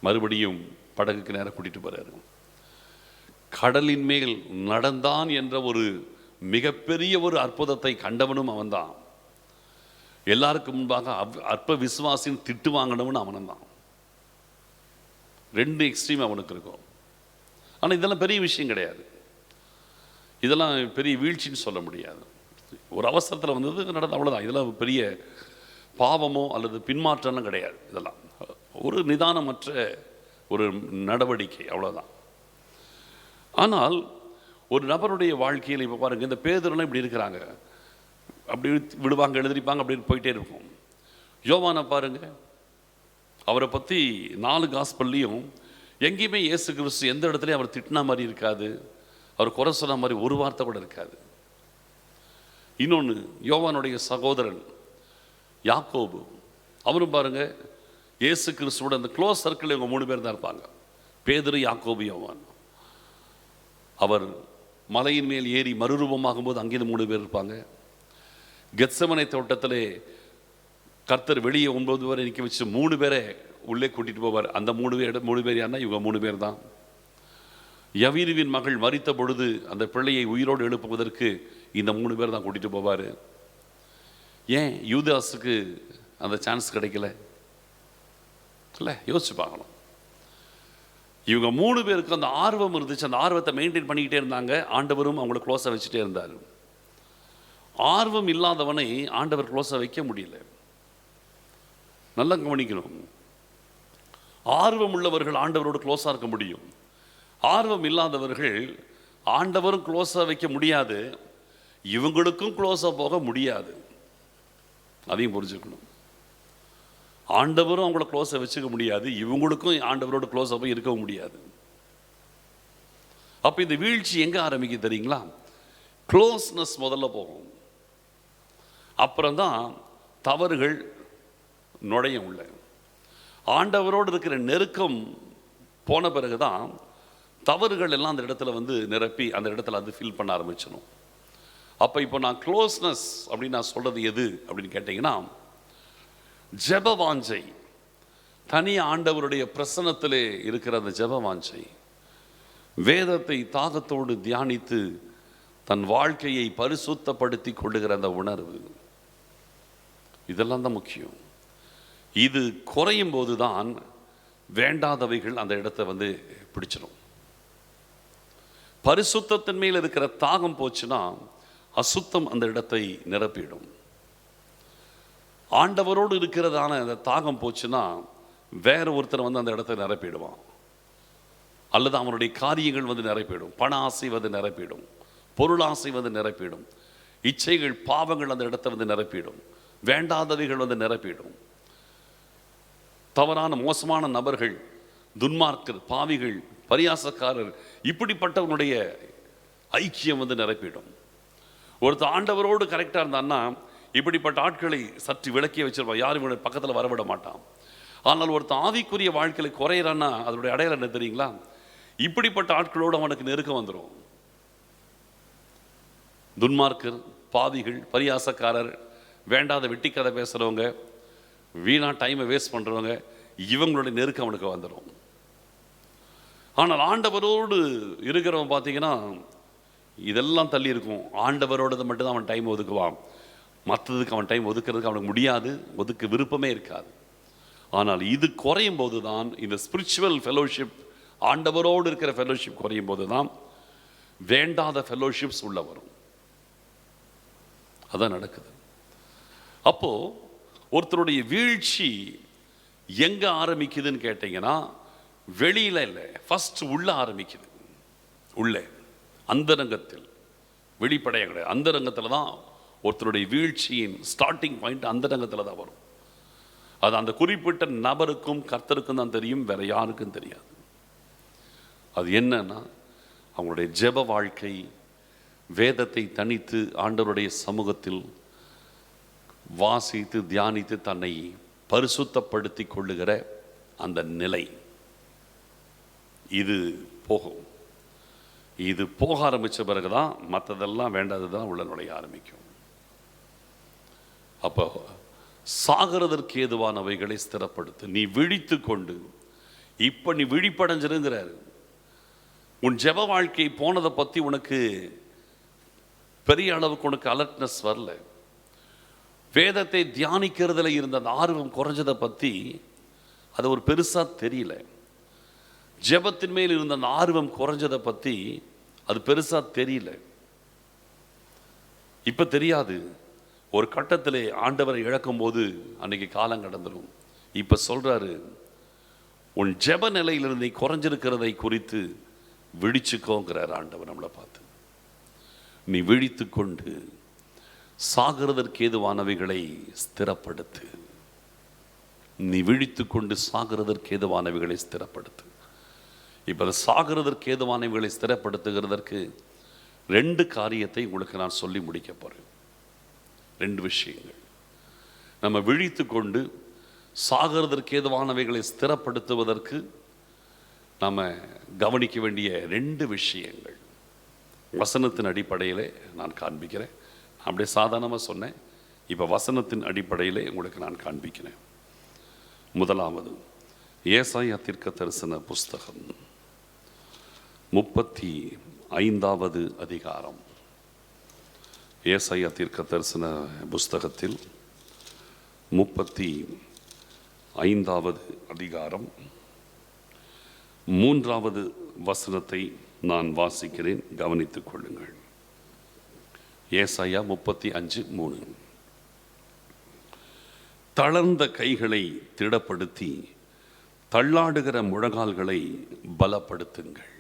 மறுபடியும் படகுக்கு நேரம் கூட்டிட்டு போறாரு. கடலின் மேல் நடந்தான் என்ற ஒரு மிகப்பெரிய ஒரு அற்புதத்தை கண்டவனும் அவன்தான். எல்லாருக்கும் முன்பாக அற்ப விசுவாசின் திட்டு வாங்கினவனு அவன்தான். 2 எக்ஸ்ட்ரீம் அவனுக்கு இருக்கும். ஆனால் இதெல்லாம் பெரிய விஷயம் கிடையாது, இதெல்லாம் பெரிய வீழ்ச்சின்னு சொல்ல முடியாது. ஒரு அவசரத்தில் நடந்து அவ்வளோதான். இதெல்லாம் பெரிய பாவமோ அல்லது பின்மாற்றம்லாம் கிடையாது. இதெல்லாம் ஒரு நிதானமற்ற ஒரு நடவடிக்கை, அவ்வளோதான். ஆனால் ஒரு நபருடைய வாழ்க்கையில் இப்போ பாருங்கள், இந்த பேதுருலாம் இப்படி இருக்கிறாங்க, அப்படி விடுவாங்க, எழுதிருப்பாங்க, அப்படின்னு போயிட்டே இருக்கும். யோவானை பாருங்க, அவரை பற்றி 4 காஸ்பல்லையும் எங்கேயுமே இயேசு கிறிஸ்து எந்த இடத்துலையும் அவர் திட்டின மாதிரி இருக்காது, அவர் குறை சொன்ன மாதிரி ஒரு வார்த்தை கூட இருக்காது. இன்னொன்று, யோவானுடைய சகோதரன் யாக்கோபு, அவரும் பாருங்க இயேசு கிறிஸ்துவோட அந்த க்ளோஸ் சர்க்கிள் இவங்க 3 பேர் தான் இருப்பாங்க, பேதுரு, யாக்கோபு, யோவான். அவர் மலையின் மேல் ஏறி மறுரூபமாகும் போது அங்கேருந்து 3 பேர் இருப்பாங்க. கெத்செமனே தோட்டத்திலே கர்த்தர் வெளியே 9 பேரை நிற்க வச்சு 3 பேரை உள்ளே கூட்டிட்டு போவார். அந்த 3 பேர் யாருன்னா இவங்க 3 பேர் தான். யவீருவின் மகள் மரித்த பொழுது அந்த பிள்ளையை உயிரோடு எழுப்புவதற்கு இந்த 3 பேர் தான் கூட்டிட்டு போவார். ஏன் யூதாஸுக்கு அந்த சான்ஸ் கிடைக்கல? இல்லை, யோசிச்சு பார்க்கணும். இவங்க 3 பேருக்கு அந்த ஆர்வம் இருந்துச்சு. அந்த ஆர்வத்தை மெயின்டைன் பண்ணிக்கிட்டே இருந்தாங்க. ஆண்டவரும் அவங்களை க்ளோஸாக வச்சுட்டே இருந்தார். ஆர்வம் இல்லாதவனை ஆண்டவர் க்ளோஸாக வைக்க முடியல. நல்லா கவனிக்கணும். ஆர்வம் உள்ளவர்கள் ஆண்டவரோடு க்ளோஸாக இருக்க முடியும். ஆர்வம் இல்லாதவர்கள் ஆண்டவரும் க்ளோஸாக வைக்க முடியாது, இவங்களுக்கும் க்ளோஸாக போக முடியாது. அதையும் புரிஞ்சுக்கணும். ஆண்டவரும் அவங்கள க்ளோஸாக வச்சுக்க முடியாது, இவங்களுக்கும் ஆண்டவரோட க்ளோஸாக போய் இருக்கவும் முடியாது. அப்போ இந்த வீழ்ச்சி எங்கே ஆரம்பிக்க தெரியுங்களா? க்ளோஸ்னஸ் முதல்ல போகும், அப்புறம்தான் தவறுகள் நுழைய உள்ள. ஆண்டவரோடு இருக்கிற நெருக்கம் போன பிறகு தான் தவறுகள் எல்லாம் அந்த இடத்துல நிரப்பி அந்த இடத்துல ஃபில் பண்ண ஆரம்பிச்சிடும். அப்போ இப்போ நான் க்ளோஸ்னஸ் அப்படின்னு நான் சொல்கிறது எது அப்படின்னு கேட்டிங்கன்னா, ஜெப வாஞ்சை, தனி ஆண்டவருடைய பிரசன்னத்திலே இருக்கிற அந்த ஜெப வாஞ்சை, வேதத்தை தாகத்தோடு தியானித்து தன் வாழ்க்கையை பரிசுத்தப்படுத்தி கொள்ளுகிற அந்த உணர்வு, இதெல்லாம் தான் முக்கியம். இது குறையும் போது தான் வேண்டாதவைகள் அந்த இடத்தை பிடிச்சிடும். பரிசுத்தத்தின் மேல் இருக்கிற தாகம் போச்சுன்னா அசுத்தம் அந்த இடத்தை நிரப்பிடும். ஆண்டவரோடு இருக்கிறதான அந்த தாகம் போச்சுன்னா வேற ஒருத்தர் அந்த இடத்தை நிரப்பிடுவான், அல்லது அவனுடைய காரியங்கள் நிரப்பிடும். பண ஆசை நிரப்பிடும், பொருளாசை நிரப்பிடும், இச்சைகள் பாவங்கள் அந்த இடத்தை நிரப்பிடும், வேண்டாதவைகள் நிரப்பிடும். தவறான மோசமான நபர்கள், துன்மார்க்கர், பாவிகள், பரியாசக்காரர், இப்படிப்பட்டவனுடைய ஐக்கியம் நிரப்பிடும். ஒருத்தர் ஆண்டவரோடு கரெக்டாக இருந்தான்னா இப்படிப்பட்ட ஆட்களை சற்று விளக்கிய வச்சிருப்பான், யாரும் இவனை பக்கத்தில் வரவிட மாட்டான். ஆனால் ஒருத்தர் ஆவிக்குரிய வாழ்க்கையில் குறையிறான்னா அதனுடைய அடையாளம் என்ன தெரியுங்களா? இப்படிப்பட்ட ஆட்களோடு அவனுக்கு நெருக்கம் வந்துடும். துன்மார்க்கர், பாவிகள், பரியாசக்காரர், வேண்டாத வெட்டி கதை பேசுகிறவங்க, வீணா டைமை வேஸ்ட் பண்ணுறவங்க, இவங்களுடைய நெருக்கம் அவனுக்கு வந்துடும். ஆனால் ஆண்டவரோடு இருக்கிறவன் பார்த்தீங்கன்னா இதெல்லாம் தள்ளி இருக்கும். ஆண்டவரோடு மட்டும்தான் அவன் டைம் ஒதுக்குவான், மற்றதுக்கு அவன் டைம் ஒதுக்கிறதுக்கு அவனுக்கு முடியாது, ஒதுக்க விருப்பமே இருக்காது. ஆனால் இது குறையும் போது தான் இந்த ஸ்பிரிச்சுவல் ஃபெலோஷிப், ஆண்டவரோடு இருக்கிற ஃபெலோஷிப் குறையும் போது தான் வேண்டாத ஃபெலோஷிப்ஸ் உள்ள வரும். அதான் நடக்குது. அப்போ ஒருத்தருடைய வீழ்ச்சி எங்க ஆரம்பிக்குதுன்னு கேட்டீங்கன்னா, வெளியில இல்லை, ஃபர்ஸ்ட் உள்ள ஆரம்பிக்குது. உள்ளே அந்தரங்கத்தில், வெளிப்படைய கிடையாது, அந்தரங்கத்தில் தான் ஒருத்தருடைய வீழ்ச்சியின் ஸ்டார்டிங் பாயிண்ட் அந்தரங்கத்தில் தான் வரும். அது அந்த குறிப்பிட்ட நபருக்கும் கர்த்தருக்கும் தான் தெரியும், வேற யாருக்கும் தெரியாது. அது என்னன்னா அவங்களுடைய ஜெப வாழ்க்கை, வேதத்தை தனித்து ஆண்டவருடைய சமூகத்தில் வாசித்து தியானித்து தன்னை பரிசுத்தப்படுத்தி கொள்ளுகிற அந்த நிலை, இது போகும். இது போக ஆரம்பித்த பிறகுதான் மற்றதெல்லாம் வேண்டாததான் உள்ள நுழைய ஆரம்பிக்கும். அப்போ சாகிறதற்கு ஏதுவானவைகளை ஸ்திரப்படுத்து. நீ விழித்து கொண்டு, இப்போ நீ விழிப்படைஞ்சிருங்கிறாரு. உன் ஜெப வாழ்க்கை போனதை பற்றி உனக்கு பெரிய அளவுக்கு உனக்கு அலர்ட்னஸ் வரல. வேதத்தை தியானிக்கிறதுல இருந்த அந்த ஆர்வம் குறைஞ்சதை பற்றி அது ஒரு பெருசாக தெரியல. ஜெபத்தின் மேல் இருந்த அந்த ஆர்வம் குறைஞ்சதை பற்றி அது பெருசாக தெரியல. இப்போ தெரியாது. ஒரு கட்டத்தில் ஆண்டவரை இழக்கும் போது அன்னைக்கு காலம் கடந்துடும். இப்போ சொல்கிறாரு, உன் ஜெப நிலையிலிருந்து நீ குறைஞ்சிருக்கிறதை குறித்து விழிச்சுக்கோங்கிறார் ஆண்டவர் நம்மளை பார்த்து. நீ விழித்து கொண்டு சாகிறதற்கு ஏதுவானவைகளை ஸ்திரப்படுத்து. நீ விழித்து கொண்டு சாகிறதற்கு ஏதுவானவைகளை ஸ்திரப்படுத்து. இப்போ அதை சாகிறதற்கு ஏதுவானவைகளை ஸ்திரப்படுத்துகிறதற்கு 2 காரியத்தை உங்களுக்கு நான் சொல்லி முடிக்க போகிறேன். 2 விஷயங்கள். நம்ம விழித்து கொண்டு சாகிறதற்கு ஏதுவானவைகளை ஸ்திரப்படுத்துவதற்கு நம்ம கவனிக்க வேண்டிய 2 விஷயங்கள். வசனத்தின் அடிப்படையிலே நான் காண்பிக்கிறேன். அப்படியே சாதாரணமாக சொன்னேன், இப்போ வசனத்தின் அடிப்படையிலே உங்களுக்கு நான் காண்பிக்கிறேன். முதலாவது ஏசாயா தீர்க்க தரிசன புஸ்தகம் 35வது அதிகாரம். ஏசாயா தீர்க்க தரிசன புஸ்தகத்தில் 35வது அதிகாரம் 3வது வசனத்தை நான் வாசிக்கிறேன், கவனித்துக் கொள்ளுங்கள். ஏசாயா 35:3. தளர்ந்த கைகளை திடப்படுத்தி தள்ளாடுகிற முழங்கால்களை பலப்படுத்துங்கள்.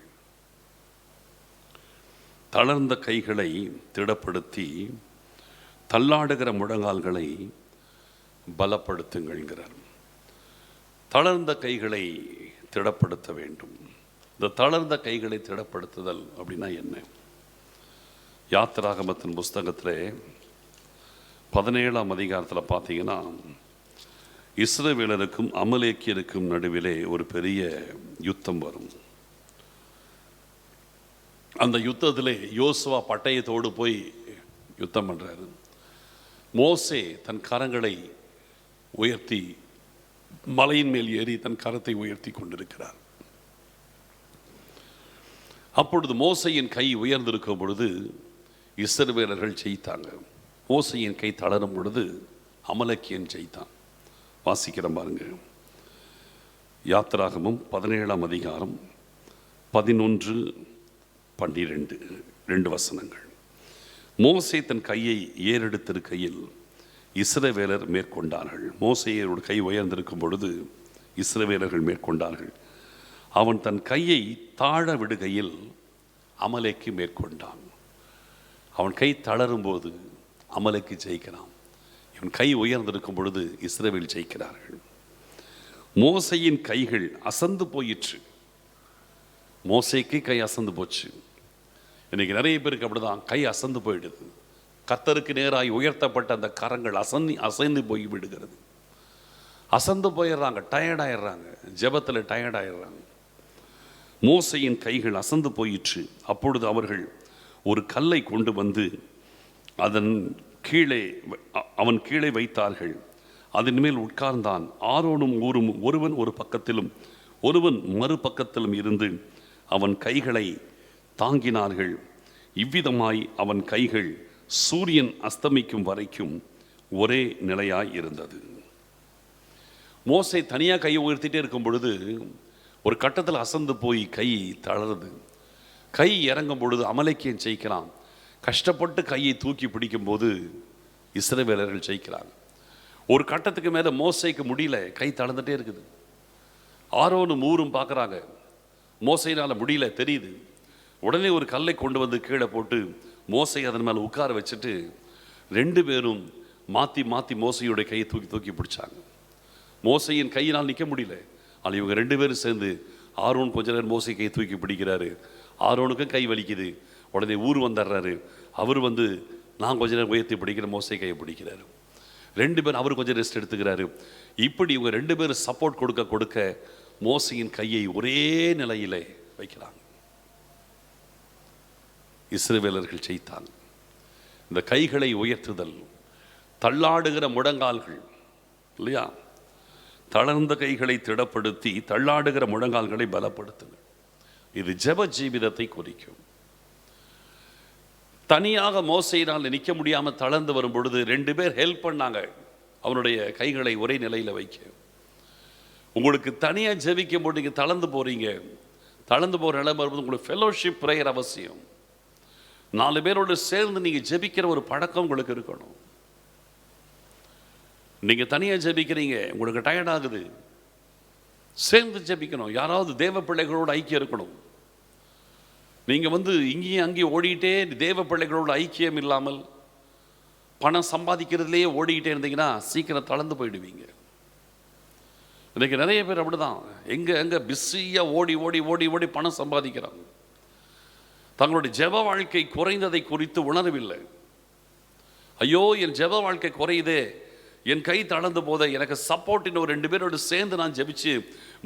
தளர்ந்த கைகளை திடப்படுத்தி தள்ளாடுகிற முழங்கால்களை பலப்படுத்துங்கள்ங்கிறார். தளர்ந்த கைகளை திடப்படுத்த வேண்டும். இந்த தளர்ந்த கைகளை திடப்படுத்துதல் அப்படின்னா என்ன? யாத்திராகமத்தின் புஸ்தகத்தில் 17ஆம் அதிகாரத்தில் பார்த்தீங்கன்னா, இஸ்ரவேலருக்கும் அமலேக்கியருக்கும் நடுவிலே ஒரு பெரிய யுத்தம் வரும். அந்த யுத்தத்திலே யோசுவா பட்டயத்தோடு போய் யுத்தம் பண்ணுறாரு. மோசே தன் கரங்களை உயர்த்தி மலையின் மேல் ஏறி தன் கரத்தை உயர்த்தி கொண்டிருக்கிறார். அப்பொழுது மோசையின் கை உயர்ந்திருக்கும் பொழுது இஸ்ரவேலர்கள் ஜெயித்தாங்க. மோசையின் கை தளரும் பொழுது அமலேக்கியன் ஜெயித்தான். வாசிக்கிறேன் பாருங்க. யாத்திராகமம் 17ஆம் அதிகாரம் 11-12 2 வசனங்கள். மோசே தன் கையை ஏறெடுத்திருக்கையில் இஸ்ரவேலர் மேற்கொண்டார்கள். மோசேயோட கை உயர்ந்திருக்கும் பொழுது இஸ்ரவேலர்கள் மேற்கொண்டார்கள். அவன் தன் கையை தாழ விடுகையில் அமலேக்கு மேற்கொண்டான். அவன் கை தளரும் போது அமலேக்கு ஜெயிக்கிறான். இவன் கை உயர்ந்திருக்கும் பொழுது இஸ்ரவேல் ஜெயிக்கிறார்கள். மோசையின் கைகள் அசந்து போயிற்று. மோசைக்கு கை அசந்து போச்சு. இன்னைக்கு நிறைய பேருக்கு அப்படிதான், கை அசந்து போயிடுது. கர்த்தருக்கு நேராய் உயர்த்தப்பட்ட அந்த கரங்கள் அசைந்து போய் விடுகிறது. அசந்து போயிடுறாங்க, டயர்டாயிடுறாங்க, ஜெபத்தில் டயர்டாயிடுறாங்க. மோசையின் கைகள் அசந்து போயிற்று. அப்பொழுது அவர்கள் ஒரு கல்லை கொண்டு வந்து அவன் கீழே வைத்தார்கள். அதன் மேல் உட்கார்ந்தான். ஆரோனும் ஊரும் ஒருவன் ஒரு பக்கத்திலும் ஒருவன் மறுபக்கத்திலும் இருந்து அவன் கைகளை தாங்கினார்கள். இவ்விதமாய் அவன் கைகள் சூரியன் அஸ்தமிக்கும் வரைக்கும் ஒரே நிலையாய் இருந்தது. மோசே தனியாக கையை உயர்த்திட்டே இருக்கும் பொழுது ஒரு கட்டத்தில் அசந்து போய் கை தளருது. கை இறங்கும் பொழுது அமலேக்கியன் ஜெயிக்கிறான். கஷ்டப்பட்டு கையை தூக்கி பிடிக்கும் போது இஸ்ரவேலர்கள் ஜெயிக்கிறாங்க. ஒரு கட்டத்துக்கு மேலே மோசைக்கு முடியல, கை தளர்ந்துட்டே இருக்குது. ஆரோனும் ஊரும் பார்க்குறாங்க, மோசையினால் முடியல தெரியுது. உடனே ஒரு கல்லை கொண்டு வந்து கீழே போட்டு மோசை அதன் மேலே உட்கார வச்சுட்டு 2 பேரும் மாற்றி மாற்றி மோசையோட கையை தூக்கி தூக்கி பிடிச்சாங்க. மோசையின் கையினால் நிற்க முடியல. ஆனால் இவங்க 2 பேரும் சேர்ந்து, ஆரோன் கொஞ்ச நேரம் மோசை கையை தூக்கி பிடிக்கிறாரு. ஆரோனுக்கும் கை வலிக்குது. உடனே ஊர் வந்துடுறாரு. அவர் வந்து நான் கொஞ்ச நேரம் உயர்த்தி பிடிக்கிற, மோசை கையை பிடிக்கிறாரு. 2 பேரும் அவர் கொஞ்சம் ரெஸ்ட் எடுத்துக்கிறாரு. இப்படி இவங்க 2 பேரும் சப்போர்ட் கொடுக்க கொடுக்க மோசையின் கையை ஒரே நிலையிலே வைக்கிறாங்க. இஸ்ரவேலர்கள் ஜெயித்தாங்க. இந்த கைகளை உயர்த்துதல், தள்ளாடுகிற முழங்கால்கள் இல்லையா, தளர்ந்த கைகளை திடப்படுத்தி தள்ளாடுகிற முழங்கால்களை பலப்படுத்துங்கள். இது ஜெப ஜீவிதத்தை குறிக்கும். தனியாக மோசையினால் நிற்க முடியாமல் தளர்ந்து வரும் பொழுது 2 பேர் ஹெல்ப் பண்ணாங்க அவனுடைய கைகளை ஒரே நிலையில் வைக்க. உங்களுக்கு தனியாக ஜெபிக்கும் போது நீங்கள் தளர்ந்து போகிறீங்க. தளர்ந்து போகிற நிலை வரும்போது உங்களுக்கு ஃபெலோஷிப் ப்ரேயர் அவசியம். 4 பேரோடு சேர்ந்து நீங்கள் ஜெபிக்கிற ஒரு பழக்கம் உங்களுக்கு இருக்கணும். நீங்கள் தனியாக ஜெபிக்கிறீங்க, உங்களுக்கு டயர்ட் ஆகுது, சேர்ந்து ஜெபிக்கணும். யாராவது தேவ பிள்ளைகளோடு ஐக்கியம் இருக்கணும். நீங்கள் இங்கேயும் அங்கேயும் ஓடிக்கிட்டே தேவ பிள்ளைகளோட ஐக்கியம் இல்லாமல் பணம் சம்பாதிக்கிறதுலேயே ஓடிக்கிட்டே இருந்தீங்கன்னா சீக்கிரம் தளர்ந்து போயிடுவீங்க. இன்றைக்கி நிறைய பேர் அப்படிதான், எங்கே பிஸியாக ஓடி ஓடி ஓடி ஓடி பணம் சம்பாதிக்கிறாங்க. தங்களுடைய ஜெப வாழ்க்கை குறைந்ததை குறித்து உணரவில்லை. ஐயோ, என் ஜெப வாழ்க்கை குறையுதே, என் கை தளர்ந்து போத, எனக்கு சப்போர்ட் இன்னும் 2 பேரோடு சேர்ந்து நான் ஜெபிச்சு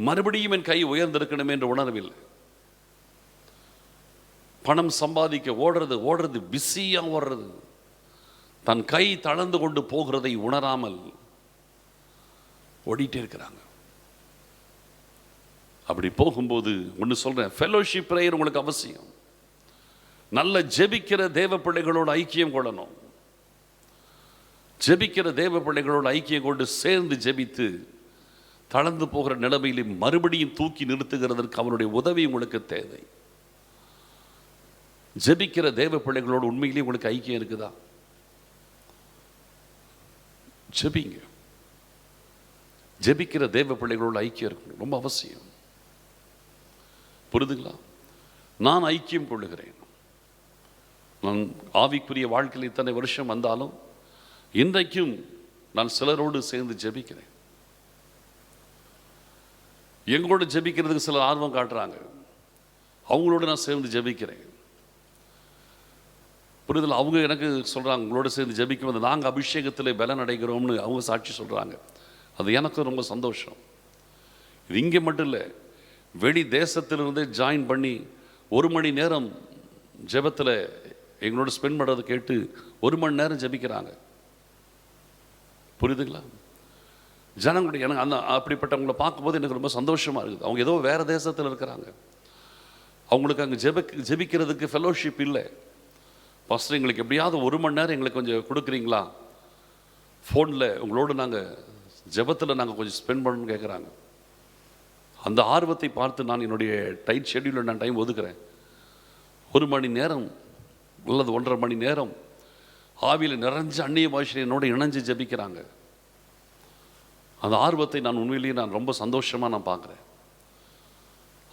மறுபடியும் என் கை உயர்ந்திருக்கணும் என்று உணரவில்லை. பணம் சம்பாதிக்க ஓடுறது ஓடுறது, பிஸியா ஓடுறது, தன் கை தளர்ந்து கொண்டு போகிறதை உணராமல் ஓடிட்டே இருக்கிறாங்க. அப்படி போகும்போது ஒன்று சொல்றேன், ஃபெலோஷிப் பிரேயர் உங்களுக்கு அவசியம். நல்ல ஜெபிக்கிற தேவ பிள்ளைகளோடு ஐக்கியம் கொள்ளணும். ஜெபிக்கிற தேவ பிள்ளைகளோடு ஐக்கியம் கொண்டு சேர்ந்து ஜெபித்து தளர்ந்து போகிற நிலைமையிலே மறுபடியும் தூக்கி நிறுத்துகிறதற்கு அவருடைய உதவி உங்களுக்கு தேவை. ஜெபிக்கிற தேவ பிள்ளைகளோடு உண்மையிலேயே உங்களுக்கு ஐக்கியம் இருக்குதா? ஜெபிங்க. ஜெபிக்கிற தேவ பிள்ளைகளோடு ஐக்கியம் இருக்கணும், ரொம்ப அவசியம். புரிதுங்களா? நான் ஐக்கியம் கொள்ளுகிறேன். நான் ஆவிக்குரிய வாழ்க்கையில் இத்தனை வருஷம் வந்தாலும் இன்றைக்கும் நான் சிலரோடு சேர்ந்து ஜெபிக்கிறேன். எங்களோட ஜெபிக்கிறதுக்கு சிலர் ஆர்வம் காட்டுறாங்க, அவங்களோட நான் சேர்ந்து ஜெபிக்கிறேன். புரிதல்? அவங்க எனக்கு சொல்கிறாங்க, உங்களோட சேர்ந்து ஜெபிக்கும் போது நாங்கள் அபிஷேகத்தில் பலன் அடைகிறோம்னு அவங்க சாட்சி சொல்கிறாங்க. அது எனக்கு ரொம்ப சந்தோஷம். இது இங்கே மட்டும் இல்லை, வெளி தேசத்திலிருந்து ஜாயின் பண்ணி 1 மணி நேரம் ஜெபத்தில் எங்களோட ஸ்பெண்ட் பண்ணுறதை கேட்டு 1 மணி நேரம் ஜெபிக்கிறாங்க. புரியுதுங்களா? ஜனங்களுடைய எனக்கு அந்த அப்படிப்பட்டவங்களை பார்க்கும்போது எனக்கு ரொம்ப சந்தோஷமாக இருக்குது. அவங்க ஏதோ வேறு தேசத்தில் இருக்கிறாங்க, அவங்களுக்கு அங்கே ஜெபிக்கிறதுக்கு ஃபெலோஷிப் இல்லை. ஃபஸ்ட்டு எங்களுக்கு எப்படியாவது 1 மணி நேரம் எங்களுக்கு கொஞ்சம் கொடுக்குறீங்களா, ஃபோனில் உங்களோடு நாங்கள் ஜெபத்தில் நாங்கள் கொஞ்சம் ஸ்பெண்ட் பண்ணணும்னு கேட்குறாங்க. அந்த ஆர்வத்தை பார்த்து நான் என்னுடைய டைட் ஷெட்யூலில் நான் டைம் ஒதுக்குறேன். 1 மணி நேரம் அல்லது 1.5 மணி நேரம் ஆவியில் நிறைஞ்ச அந்நிய பாஷையில் என்னோட இணைஞ்சு ஜெபிக்கிறாங்க. அந்த ஆர்வத்தை நான் உண்மையிலேயே நான் ரொம்ப சந்தோஷமாக நான் பார்க்குறேன்.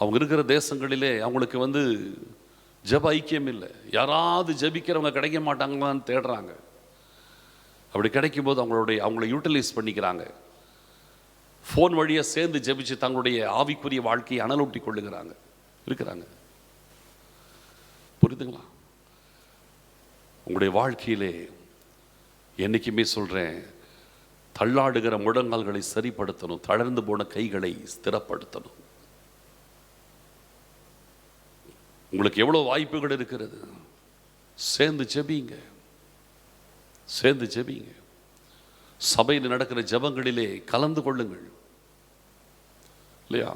அவங்க இருக்கிற தேசங்களிலே அவங்களுக்கு ஜெப ஐக்கியம் இல்லை. யாராவது ஜெபிக்கிறவங்க கிடைக்க மாட்டாங்களான்னு தேடுறாங்க. அப்படி கிடைக்கும் போது அவங்கள யூட்டிலைஸ் பண்ணிக்கிறாங்க. ஃபோன் வழியாக சேர்ந்து ஜெபிச்சு தங்களுடைய ஆவிக்குரிய வாழ்க்கையை அனலூட்டி கொள்ளுகிறாங்க இருக்கிறாங்க. புரியுதுங்களா? உங்களுடைய வாழ்க்கையிலே என்றைக்குமே சொல்கிறேன், தள்ளாடுகிற முழங்கால்களை சரிப்படுத்தணும், தளர்ந்து போன கைகளை ஸ்திரப்படுத்தணும். உங்களுக்கு எவ்வளோ வாய்ப்புகள் இருக்கிறது, சேர்ந்து ஜெபிங்க, சேர்ந்து ஜெபிங்க. சபையில் நடக்கிற ஜெபங்களிலே கலந்து கொள்ளுங்கள். இல்லையா?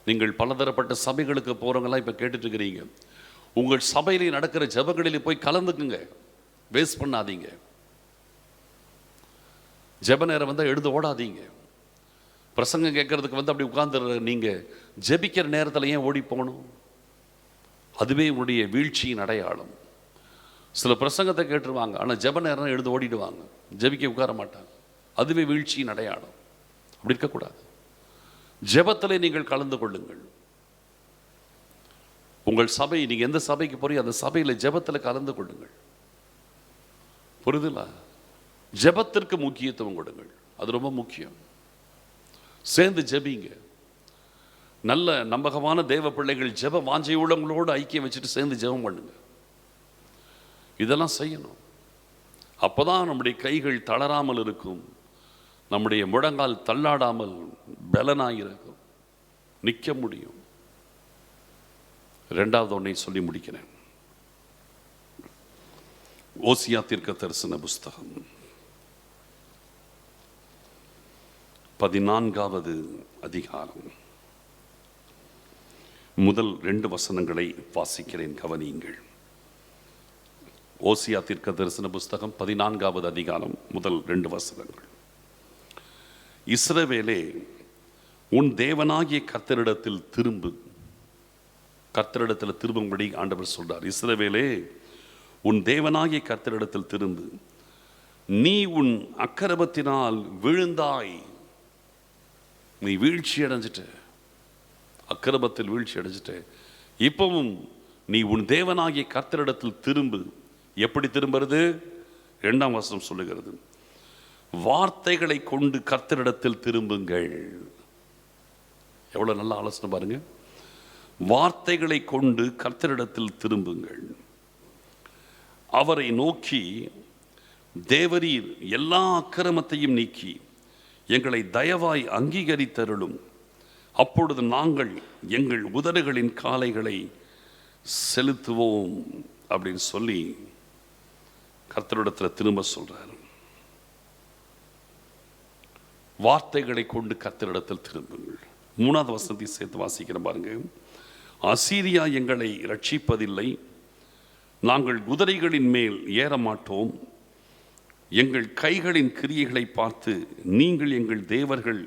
நீங்கள் பலதரப்பட்ட சபைகளுக்கு போகிறவங்களாம் இப்போ கேட்டுட்டு இருக்கிறீங்க. உங்கள் சபையிலே நடக்கிற ஜெபங்களிலே போய் கலந்துக்குங்க, வேஸ்ட் பண்ணாதீங்க. ஜெப நேரம் வந்தால் எழுந்து ஓடாதீங்க. பிரசங்கம் கேட்கறதுக்கு அப்படி உட்கார்ந்து நீங்கள் ஜெபிக்கிற நேரத்தில் ஏன் ஓடி போகணும்? அதுவே உங்களுடைய வீழ்ச்சியின் அடையாளம். சில பிரசங்கத்தை கேட்டுருவாங்க, ஆனால் ஜெப நேரம் எழுந்து ஓடிடுவாங்க, ஜெபிக்க உட்கார மாட்டாங்க. அதுவே வீழ்ச்சியின் அடையாளம். அப்படி இருக்கக்கூடாது. ஜெபத்தில் நீங்கள் கலந்து கொள்ளுங்கள். உங்கள் சபை, நீங்கள் எந்த சபைக்கு போறீங்க அந்த சபையில் ஜெபத்தில் கலந்து கொள்ளுங்கள். புரியுதுங்களா? ஜெபத்திற்கு முக்கியத்துவம் கொடுங்கள், அது ரொம்ப முக்கியம். சேர்ந்து ஜெபிங்க. நல்ல நம்பகமான தேவ பிள்ளைகள் ஜெப வாஞ்சை உள்ளவங்களோடு ஐக்கியம் வச்சுட்டு சேர்ந்து ஜெபம் பண்ணுங்க. இதெல்லாம் செய்யணும். அப்போதான் நம்முடைய கைகள் தளராமல் இருக்கும், நம்முடைய முழங்கால் தள்ளாடாமல் பலனாயிருக்கும், நிற்க முடியும். 2வது ஒன்றை சொல்லி முடிக்கிறேன். ஓசியா தீர்க்கதரிசன புஸ்தகம் 14வது அதிகாரம் முதல் 2 வசனங்களை வாசிக்கிறேன், கவனியுங்கள். ஓசியா தீர்க்கதரிசன புஸ்தகம் 14வது அதிகாரம் முதல் 2 வசனங்கள். இஸ்ரவேலே, உன் தேவனாகிய கர்த்தரிடத்தில் திரும்பு. கர்த்தரிடத்தில் திரும்பும்படி ஆண்டவர் சொல்றார். இஸ்ரவேலே, உன் தேவனாகிய கர்த்தரிடத்தில் திரும்பு. நீ உன் அக்கிரமத்தினால் விழுந்தாய். நீ வீழ்ச்சி அடைஞ்சிட்ட, அக்கிரமத்தில் வீழ்ச்சி அடைஞ்சிட்ட. இப்பவும் நீ உன் தேவனாகிய கர்த்தரிடத்தில் திரும்பு. எப்படி திரும்புறது? 2ஆம் வசனம் சொல்லுகிறது, வார்த்தைகளை கொண்டு கர்த்தரிடத்தில் திரும்புங்கள். எவ்வளவு நல்ல ஆலோசனை பாருங்க. வார்த்தைகளை கொண்டு கர்த்தரிடத்தில் திரும்புங்கள். அவரை நோக்கி, தேவரீர் எல்லா அக்கிரமத்தையும் நீக்கி எங்களை தயவாய் அங்கீகரித்தருளும். அப்பொழுது நாங்கள் எங்கள் உதடுகளின் காளைகளை செலுத்துவோம் அப்படின்னு சொல்லி கர்த்தரிடத்தில் திரும்ப சொல்றார். வார்த்தைகளை கொண்டு கர்த்தரிடத்தில் திரும்புங்கள். 3வது வசனத்தை சேர்த்து வாசிக்கிற பாருங்க. அசீரியா எங்களை ரட்சிப்பதில்லை, நாங்கள் குதிரைகளின் மேல் ஏற மாட்டோம், எங்கள் கைகளின் கிரியைகளை பார்த்து நீங்கள் எங்கள் தேவர்கள்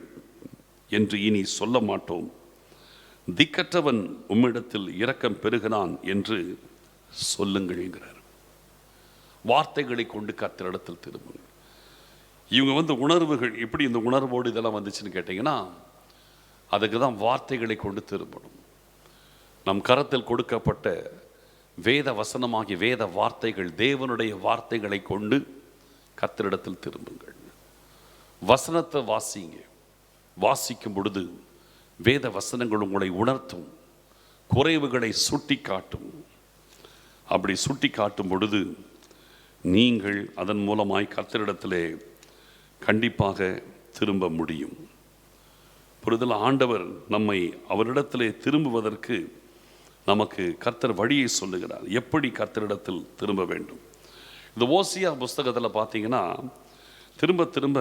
என்று இனி சொல்ல மாட்டோம், திக்கற்றவன் உம்மிடத்தில் இரக்கம் பெறுகிறான் என்று சொல்லுங்கள் என்கிறார். வார்த்தைகளை கொண்டு கர்த்தரிடத்தில் திரும்புங்கள். இவங்க உணர்வுகள் எப்படி இந்த உணர்வோடு இதெல்லாம் வந்துச்சுன்னு கேட்டிங்கன்னா, அதுக்கு தான் வார்த்தைகளை கொண்டு திரும்பணும். நம் கரத்தில் கொடுக்கப்பட்ட வேத வசனமாகிய வேத வார்த்தைகள், தேவனுடைய வார்த்தைகளை கொண்டு கர்த்தரிடத்தில் திரும்புங்கள். வசனத்தை வாசிங்க. வாசிக்கும் பொழுது வேத வசனங்கள் உங்களை உணர்த்தும், குறைவுகளை சுட்டி காட்டும். அப்படி சுட்டி காட்டும் பொழுது நீங்கள் அதன் மூலமாய் கர்த்தரிடத்திலே கண்டிப்பாக திரும்ப முடியும். புரிதல். ஆண்டவர் நம்மை அவரிடத்திலே திரும்புவதற்கு நமக்கு கர்த்தர் வழியை சொல்லுகிறார், எப்படி கர்த்தரிடத்தில் திரும்ப வேண்டும். இந்த ஓசியா புஸ்தகத்தில் பார்த்தீங்கன்னா திரும்ப திரும்ப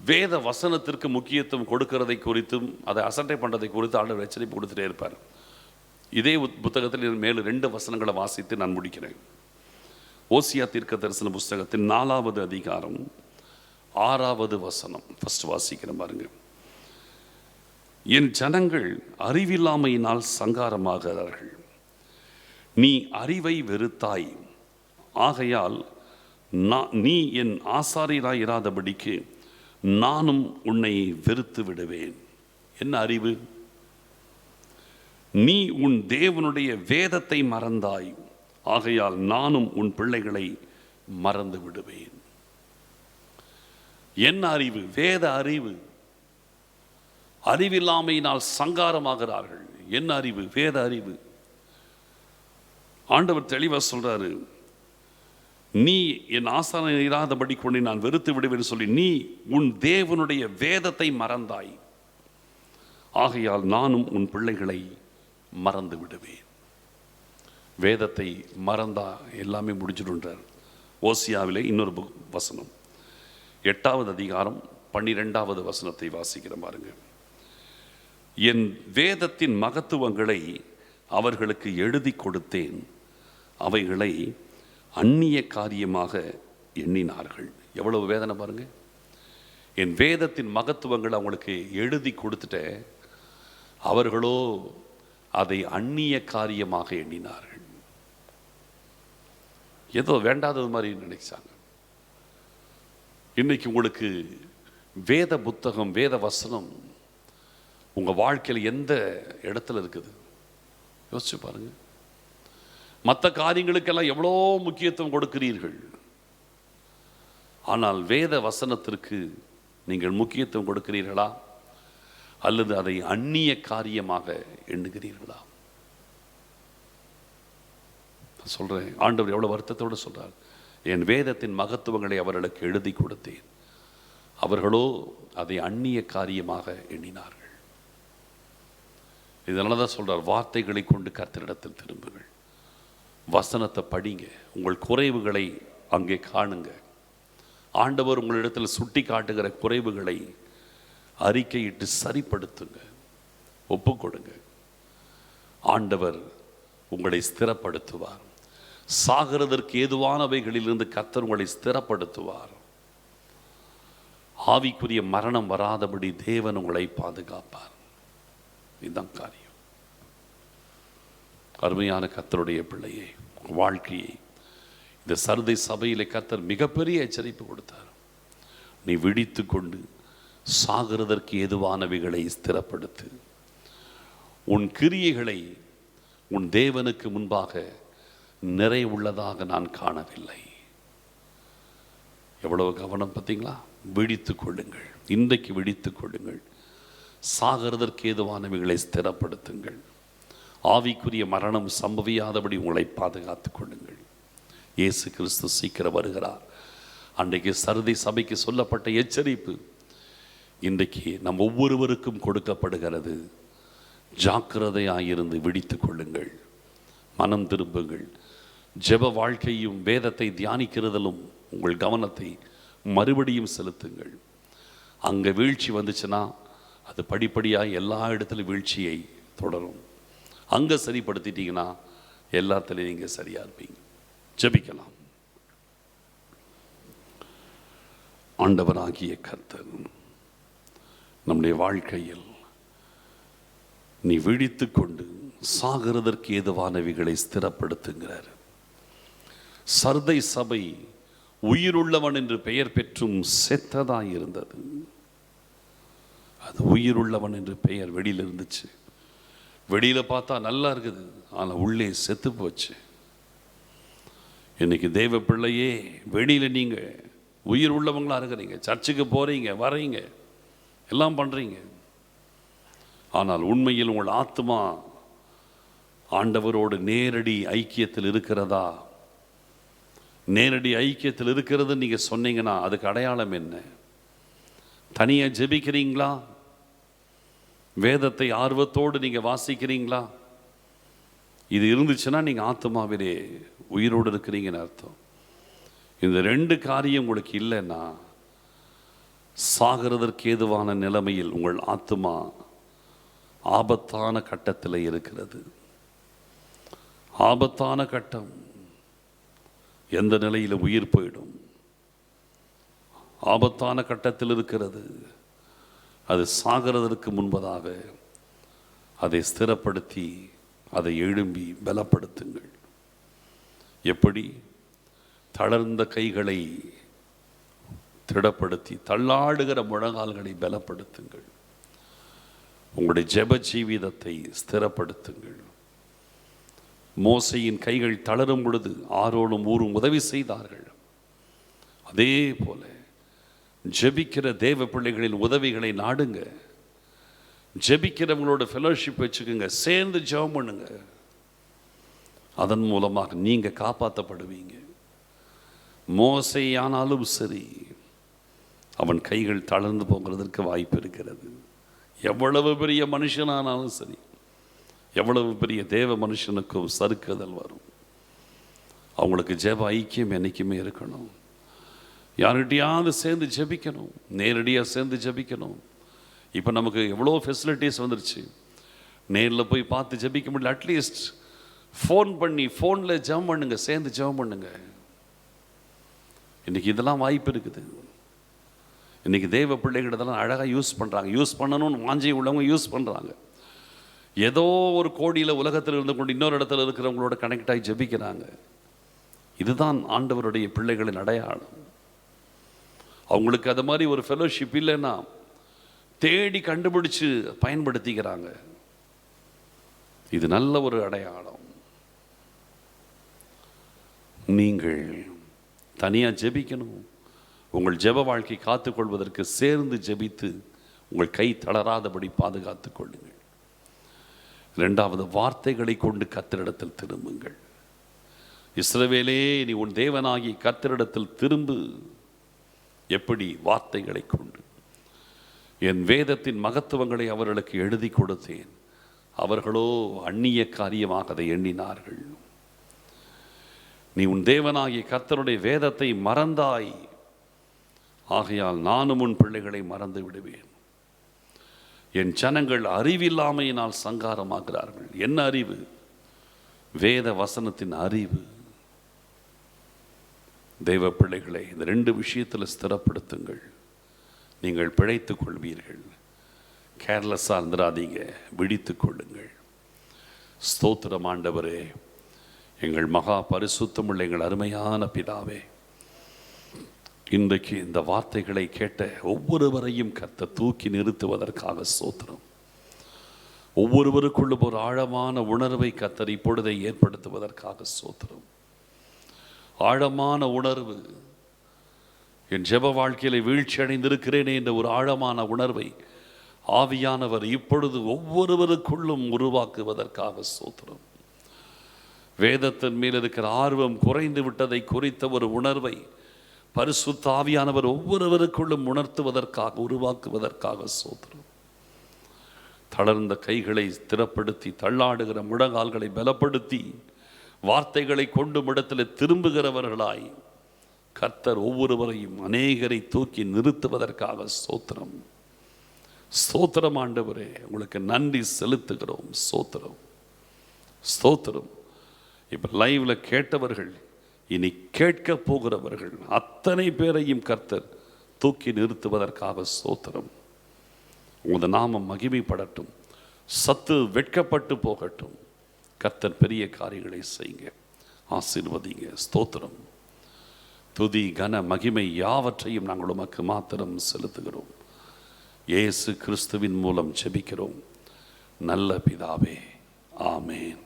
வேத வசனத்திற்கு முக்கியத்துவம் கொடுக்கிறதை குறித்தும் அதை அசட்டை பண்ணுறதை குறித்து ஆண்டவர் எச்சரிப்பு கொடுத்துட்டே இருப்பார். இதே புத்தகத்தில் மேலும் 2 வசனங்களை வாசித்து நான் முடிக்கிறேன். ஓசியா தீர்க்க தரிசன புஸ்தகத்தின் 4வது அதிகாரம் 6வது வசனம் ஃபர்ஸ்ட் வாசிக்கிற பாருங்க. என் ஜனங்கள் அறிவில்லாமையினால் சங்காரமாகிறார்கள், நீ அறிவை வெறுத்தாய், ஆகையால் நீ என் ஆசாரியராய் இராதபடிக்கு நானும் உன்னை வெறுத்து விடுவேன். என்ன அறிவு? நீ உன் தேவனுடைய வேதத்தை மறந்தாய், ஆகையால் நானும் உன் பிள்ளைகளை மறந்து விடுவேன். என்ன அறிவு? வேத அறிவு. அறிவில்லாமையினால் சங்காரமாகிறார்கள். என்ன அறிவு? வேத அறிவு. ஆண்டவர் தெளிவாக சொல்றாரு, நீ என் ஆசாரியன் இராதபடி கொண்டு நான் வெறுத்து விடுவேன் சொல்லி நீ உன் தேவனுடைய வேதத்தை மறந்தாய், ஆகையால் நானும் உன் பிள்ளைகளை மறந்து விடுவேன். வேதத்தை மறந்தா எல்லாமே முடிஞ்சிடுன்றார். ஓசியாவிலே இன்னொரு வசனம் 8வது அதிகாரம் 12வது வசனத்தை வாசிக்கிற பாருங்க. என் வேதத்தின் மகத்துவங்களை அவர்களுக்கு எழுதி கொடுத்தேன், அவைகளை அந்நிய காரியமாக எண்ணினார்கள். எவ்வளவு வேதனை பாருங்க. என் வேதத்தின் மகத்துவங்கள் அவங்களுக்கு எழுதி கொடுத்துட்டேன், அவர்களோ அதை அந்நிய காரியமாக எண்ணினார்கள். ஏதோ வேண்டாதது மாதிரி நினைச்சாங்க. இன்னைக்கு உங்களுக்கு வேத புத்தகம், வேத வசனம் உங்க வாழ்க்கையில் எந்த இடத்துல இருக்குது யோசிச்சு பாருங்க. மற்ற காரியங்களுக்கெல்லாம் எவ்வளோ முக்கியத்துவம் கொடுக்கிறீர்கள், ஆனால் வேத வசனத்திற்கு நீங்கள் முக்கியத்துவம் கொடுக்கிறீர்களா அல்லது அதை அந்நிய காரியமாக எண்ணுகிறீர்களா? சொல்றேன், ஆண்டவர் எவ்வளவு வருத்தத்தோடு சொல்றார், என் வேதத்தின் மகத்துவங்களை அவர்களுக்கு எழுதி கொடுத்தேன், அவர்களோ அதை அந்நிய காரியமாக எண்ணினார்கள். இதனால தான் சொல்றார், வார்த்தைகளை கொண்டு கர்த்தரிடத்தில் திரும்புங்கள். வசனத்தை படிங்க, உங்கள் குறைவுகளை அங்கே காணுங்க. ஆண்டவர் உங்களிடத்தில் சுட்டி காட்டுகிற குறைவுகளை அறிக்கையிட்டு சரிப்படுத்துங்க, ஒப்பு கொடுங்க. ஆண்டவர் உங்களை ஸ்திரப்படுத்துவார். சாகிறதற்கு ஏதுவானவைகளிலிருந்து கர்த்தர் உங்களை ஸ்திரப்படுத்துவார். ஆவிக்குரிய மரணம் வராதபடி தேவன் உங்களை பாதுகாப்பார். இதுதான் காரியம். அருமையான கர்த்தருடைய பிள்ளையை, வாழ்க்கையை இந்த சர்தை சபையிலே கர்த்தர் மிகப்பெரிய எச்சரிப்பு கொடுத்தார். நீ விழித்து கொண்டு சாகிறதற்கு ஏதுவானவைகளை ஸ்திரப்படுத்து. உன் கிரியைகளை உன் தேவனுக்கு முன்பாக நிறைவுள்ளதாக நான் காணவில்லை. எவ்வளவு கவனம் பார்த்தீங்களா? விழித்து கொள்ளுங்கள், இன்றைக்கு விழித்து கொள்ளுங்கள். சாகிறதற்கு ஏதுவானவைகளை ஸ்திரப்படுத்துங்கள். ஆவிக்குரிய மரணம் சம்பவியாதபடி உங்களை பாதுகாத்துக் கொள்ளுங்கள். இயேசு கிறிஸ்து சீக்கிரம் வருகிறார். அன்றைக்கு சர்தை சபைக்கு சொல்லப்பட்ட எச்சரிப்பு இன்றைக்கு நம் ஒவ்வொருவருக்கும் கொடுக்கப்படுகிறது. ஜாக்கிரதையாயிருந்து விழித்து கொள்ளுங்கள். மனம் திரும்புங்கள். ஜெப வாழ்க்கையும் வேதத்தை தியானிக்கிறதிலும் உங்கள் கவனத்தை மறுபடியும் செலுத்துங்கள். அங்கே வீழ்ச்சி வந்துச்சுன்னா அது படிப்படியாக எல்லா இடத்துலையும் வீழ்ச்சியை தொடரும். அங்கே சரிப்படுத்திட்டீங்கன்னா எல்லாத்துலேயும் நீங்கள் சரியாக இருப்பீங்க. ஜெபிக்கலாம். ஆண்டவராகிய கர்த்தர், நம்முடைய வாழ்க்கையில் நீ விழித்து கொண்டு சாகிறதற்கு ஏதுவானவைகளை ஸ்திரப்படுத்துகிறார். சர்தை சபை உயிருள்ளவன் என்று பெயர் பெற்றும் செத்ததாய் இருந்தது. அது உயிருள்ளவன் என்று பெயர் வெளியில் இருந்துச்சு. வெளியில் பார்த்தா நல்லா இருக்குது, ஆனால் உள்ளே செத்து போச்சு. இன்னைக்கு தேவ பிள்ளையே, வெளியில் நீங்கள் உயிர் உள்ளவங்களா இருக்கிறீங்க, சர்ச்சுக்கு போகிறீங்க, வர்றீங்க, எல்லாம் பண்ணுறீங்க. ஆனால் உண்மையில் உங்கள் ஆத்மா ஆண்டவரோடு நேரடி ஐக்கியத்தில் இருக்கிறதா? நேரடி ஐக்கியத்தில் இருக்கிறது நீங்கள் சொன்னீங்கன்னா அதுக்கு அடையாளம் என்ன? தனியாக ஜெபிக்கிறீங்களா? வேதத்தை ஆர்வத்தோடு நீங்கள் வாசிக்கிறீங்களா? இது இருந்துச்சுன்னா நீங்கள் ஆத்மாவிலே உயிரோடு இருக்கிறீங்கன்னு அர்த்தம். இந்த ரெண்டு காரியம் உங்களுக்கு இல்லைன்னா சாகிறதற்கு ஏதுவான நிலைமையில் உங்கள் ஆத்மா ஆபத்தான கட்டத்தில் இருக்கிறது. ஆபத்தான கட்டம். எந்த நிலையில் உயிர் போயிடும். ஆபத்தான கட்டத்தில் இருக்கிறது. அது சாகிறதற்கு முன்பதாக அதை ஸ்திரப்படுத்தி அதை எழும்பி பலப்படுத்துங்கள். எப்படி? தளர்ந்த கைகளை திடப்படுத்தி தள்ளாடுகிற முழங்கால்களை பலப்படுத்துங்கள். உங்களுடைய ஜெப ஜீவிதத்தை ஸ்திரப்படுத்துங்கள். மோசையின் கைகள் தளரும் பொழுது ஆரோனும் ஊரும் உதவி செய்தார்கள். அதே போல ஜெபிக்கிற தேவ பிள்ளைகளின் உதவிகளை நாடுங்க. ஜெபிக்கிறவங்களோட ஃபெலோஷிப் வச்சுக்கோங்க, சேர்ந்து ஜெபம் பண்ணுங்க. அதன் மூலமாக நீங்கள் காப்பாற்றப்படுவீங்க. மோசை ஆனாலும் சரி, அவன் கைகள் தளர்ந்து போகிறதற்கு வாய்ப்பு இருக்கிறது. எவ்வளவு பெரிய மனுஷனானாலும் சரி, எவ்வளவு பெரிய தேவ மனுஷனுக்கும் சறுக்குதல் வரும். அவங்களுக்கு ஜெப ஐக்கியம் என்றைக்குமே இருக்கணும். யார்கிட்டையாவது சேர்ந்து ஜெபிக்கணும், நேரடியாக சேர்ந்து ஜெபிக்கணும். இப்போ நமக்கு எவ்வளோ ஃபெசிலிட்டிஸ் வந்துருச்சு. நேரில் போய் பார்த்து ஜெபிக்க முடியல, அட்லீஸ்ட் ஃபோன் பண்ணி ஃபோனில் ஜெபம் பண்ணுங்க, சேர்ந்து ஜெபம் பண்ணுங்க. இன்றைக்கி இதெல்லாம் வாய்ப்பு இருக்குது. இன்றைக்கி தேவ பிள்ளைகள் இதெல்லாம் அழகாக யூஸ் பண்ணுறாங்க. யூஸ் பண்ணணும்னு வாஞ்சி உள்ளவங்க யூஸ் பண்ணுறாங்க. ஏதோ ஒரு கோடியில் உலகத்தில் இருந்து கொண்டு இன்னொரு இடத்துல இருக்கிறவங்களோட கனெக்ட் ஆகி ஜெபிக்கிறாங்க. இதுதான் ஆண்டவருடைய பிள்ளைகளின் அடையாளம். அவங்களுக்கு அது மாதிரி ஒரு ஃபெலோஷிப் இல்லைன்னா தேடி கண்டுபிடிச்சு பயன்படுத்திக்கிறாங்க. இது நல்ல ஒரு அடையாளம். நீங்கள் தனியாக ஜெபிக்கணும். உங்கள் ஜெப வாழ்க்கை காத்துக்கொள்வதற்கு சேர்ந்து ஜெபித்து உங்கள் கை தளராதபடி பாதுகாத்துக் கொள்ளுங்கள். இரண்டாவது, வார்த்தைகளை கொண்டு கர்த்தரிடத்தில் திரும்புங்கள். இஸ்ரவேலே, நீ உன் தேவனாகி கர்த்தரிடத்தில் திரும்பு. எப்படி? வார்த்தைகளை கொண்டு. என் வேதத்தின் மகத்துவங்களை அவர்களுக்கு எழுதி கொடுத்தேன், அவர்களோ அந்நிய காரியமாக அதை எண்ணினார்கள். நீ உன் தேவனாகிய கர்த்தருடைய வேதத்தை மறந்தாய், ஆகையால் நானும் உன் பிள்ளைகளை மறந்து விடுவேன். என் ஜனங்கள் அறிவில்லாமையினால் சங்காரமாகிறார்கள். என்ன அறிவு? வேத வசனத்தின் அறிவு. தெய்வ பிள்ளைகளை இந்த ரெண்டு விஷயத்தில் ஸ்திரப்படுத்துங்கள், நீங்கள் பிழைத்துக் கொள்வீர்கள். கேர்லெஸ்ஸாக இருந்துடாதீங்க, விழித்து கொள்ளுங்கள். ஸ்தோத்திரம் ஆண்டவரே, எங்கள் மகா பரிசுத்தமுள்ள எங்கள் அருமையான பிதாவே, இன்றைக்கு இந்த வார்த்தைகளை கேட்ட ஒவ்வொருவரையும் கர்த்தர் தூக்கி நிறுத்துவதற்காக ஸ்தோத்திரம். ஒவ்வொருவருக்குள்ளும் ஒரு ஆழமான உணர்வை கர்த்தர் இப்பொழுதை ஏற்படுத்துவதற்காக ஸ்தோத்திரம். ஆழமான உணர்வு, என் ஜெப வாழ்க்கையில் வீழ்ச்சி அடைந்திருக்கிறேனே என்ற ஒரு ஆழமான உணர்வை ஆவியானவர் இப்பொழுது ஒவ்வொருவருக்குள்ளும் உருவாக்குவதற்காக ஸ்தோத்திரம். வேதத்தின் மேல் இருக்கிற ஆர்வம் குறைந்து விட்டதை குறித்த ஒரு உணர்வை பரிசுத்த ஆவியானவர் ஒவ்வொருவருக்குள்ளும் உணர்த்துவதற்காக, உருவாக்குவதற்காக ஸ்தோத்திரம். தளர்ந்த கைகளை ஸ்திரப்படுத்தி, தள்ளாடுகிற முழங்கால்களை பலப்படுத்தி, வார்த்தைகளை கொண்டு இடத்தில் திரும்புகிறவர்களாய் கர்த்தர் ஒவ்வொருவரையும் அநேகரை தூக்கி நிறுத்துவதற்காக ஸ்தோத்திரம். ஸ்தோத்திரம் ஆண்டவரே, உங்களுக்கு நன்றி செலுத்துகிறோம். ஸ்தோத்திரம், ஸ்தோத்திரம். இப்போ லைவ்ல கேட்டவர்கள், இனி கேட்க போகிறவர்கள் அத்தனை பேரையும் கர்த்தர் தூக்கி நிறுத்துவதற்காக ஸ்தோத்திரம். உமது நாமம் மகிமைப்படட்டும். சத்து வெட்கப்பட்டு போகட்டும். கர்த்தர் பெரிய காரியங்களை செய்யுங்க, ஆசீர்வதிங்க. ஸ்தோத்திரம். துதி கன மகிமை யாவற்றையும் நாங்கள் உமக்கு மாத்திரம் செலுத்துகிறோம். இயேசு கிறிஸ்துவின் மூலம் ஜெபிக்கிறோம் நல்ல பிதாவே, ஆமேன்.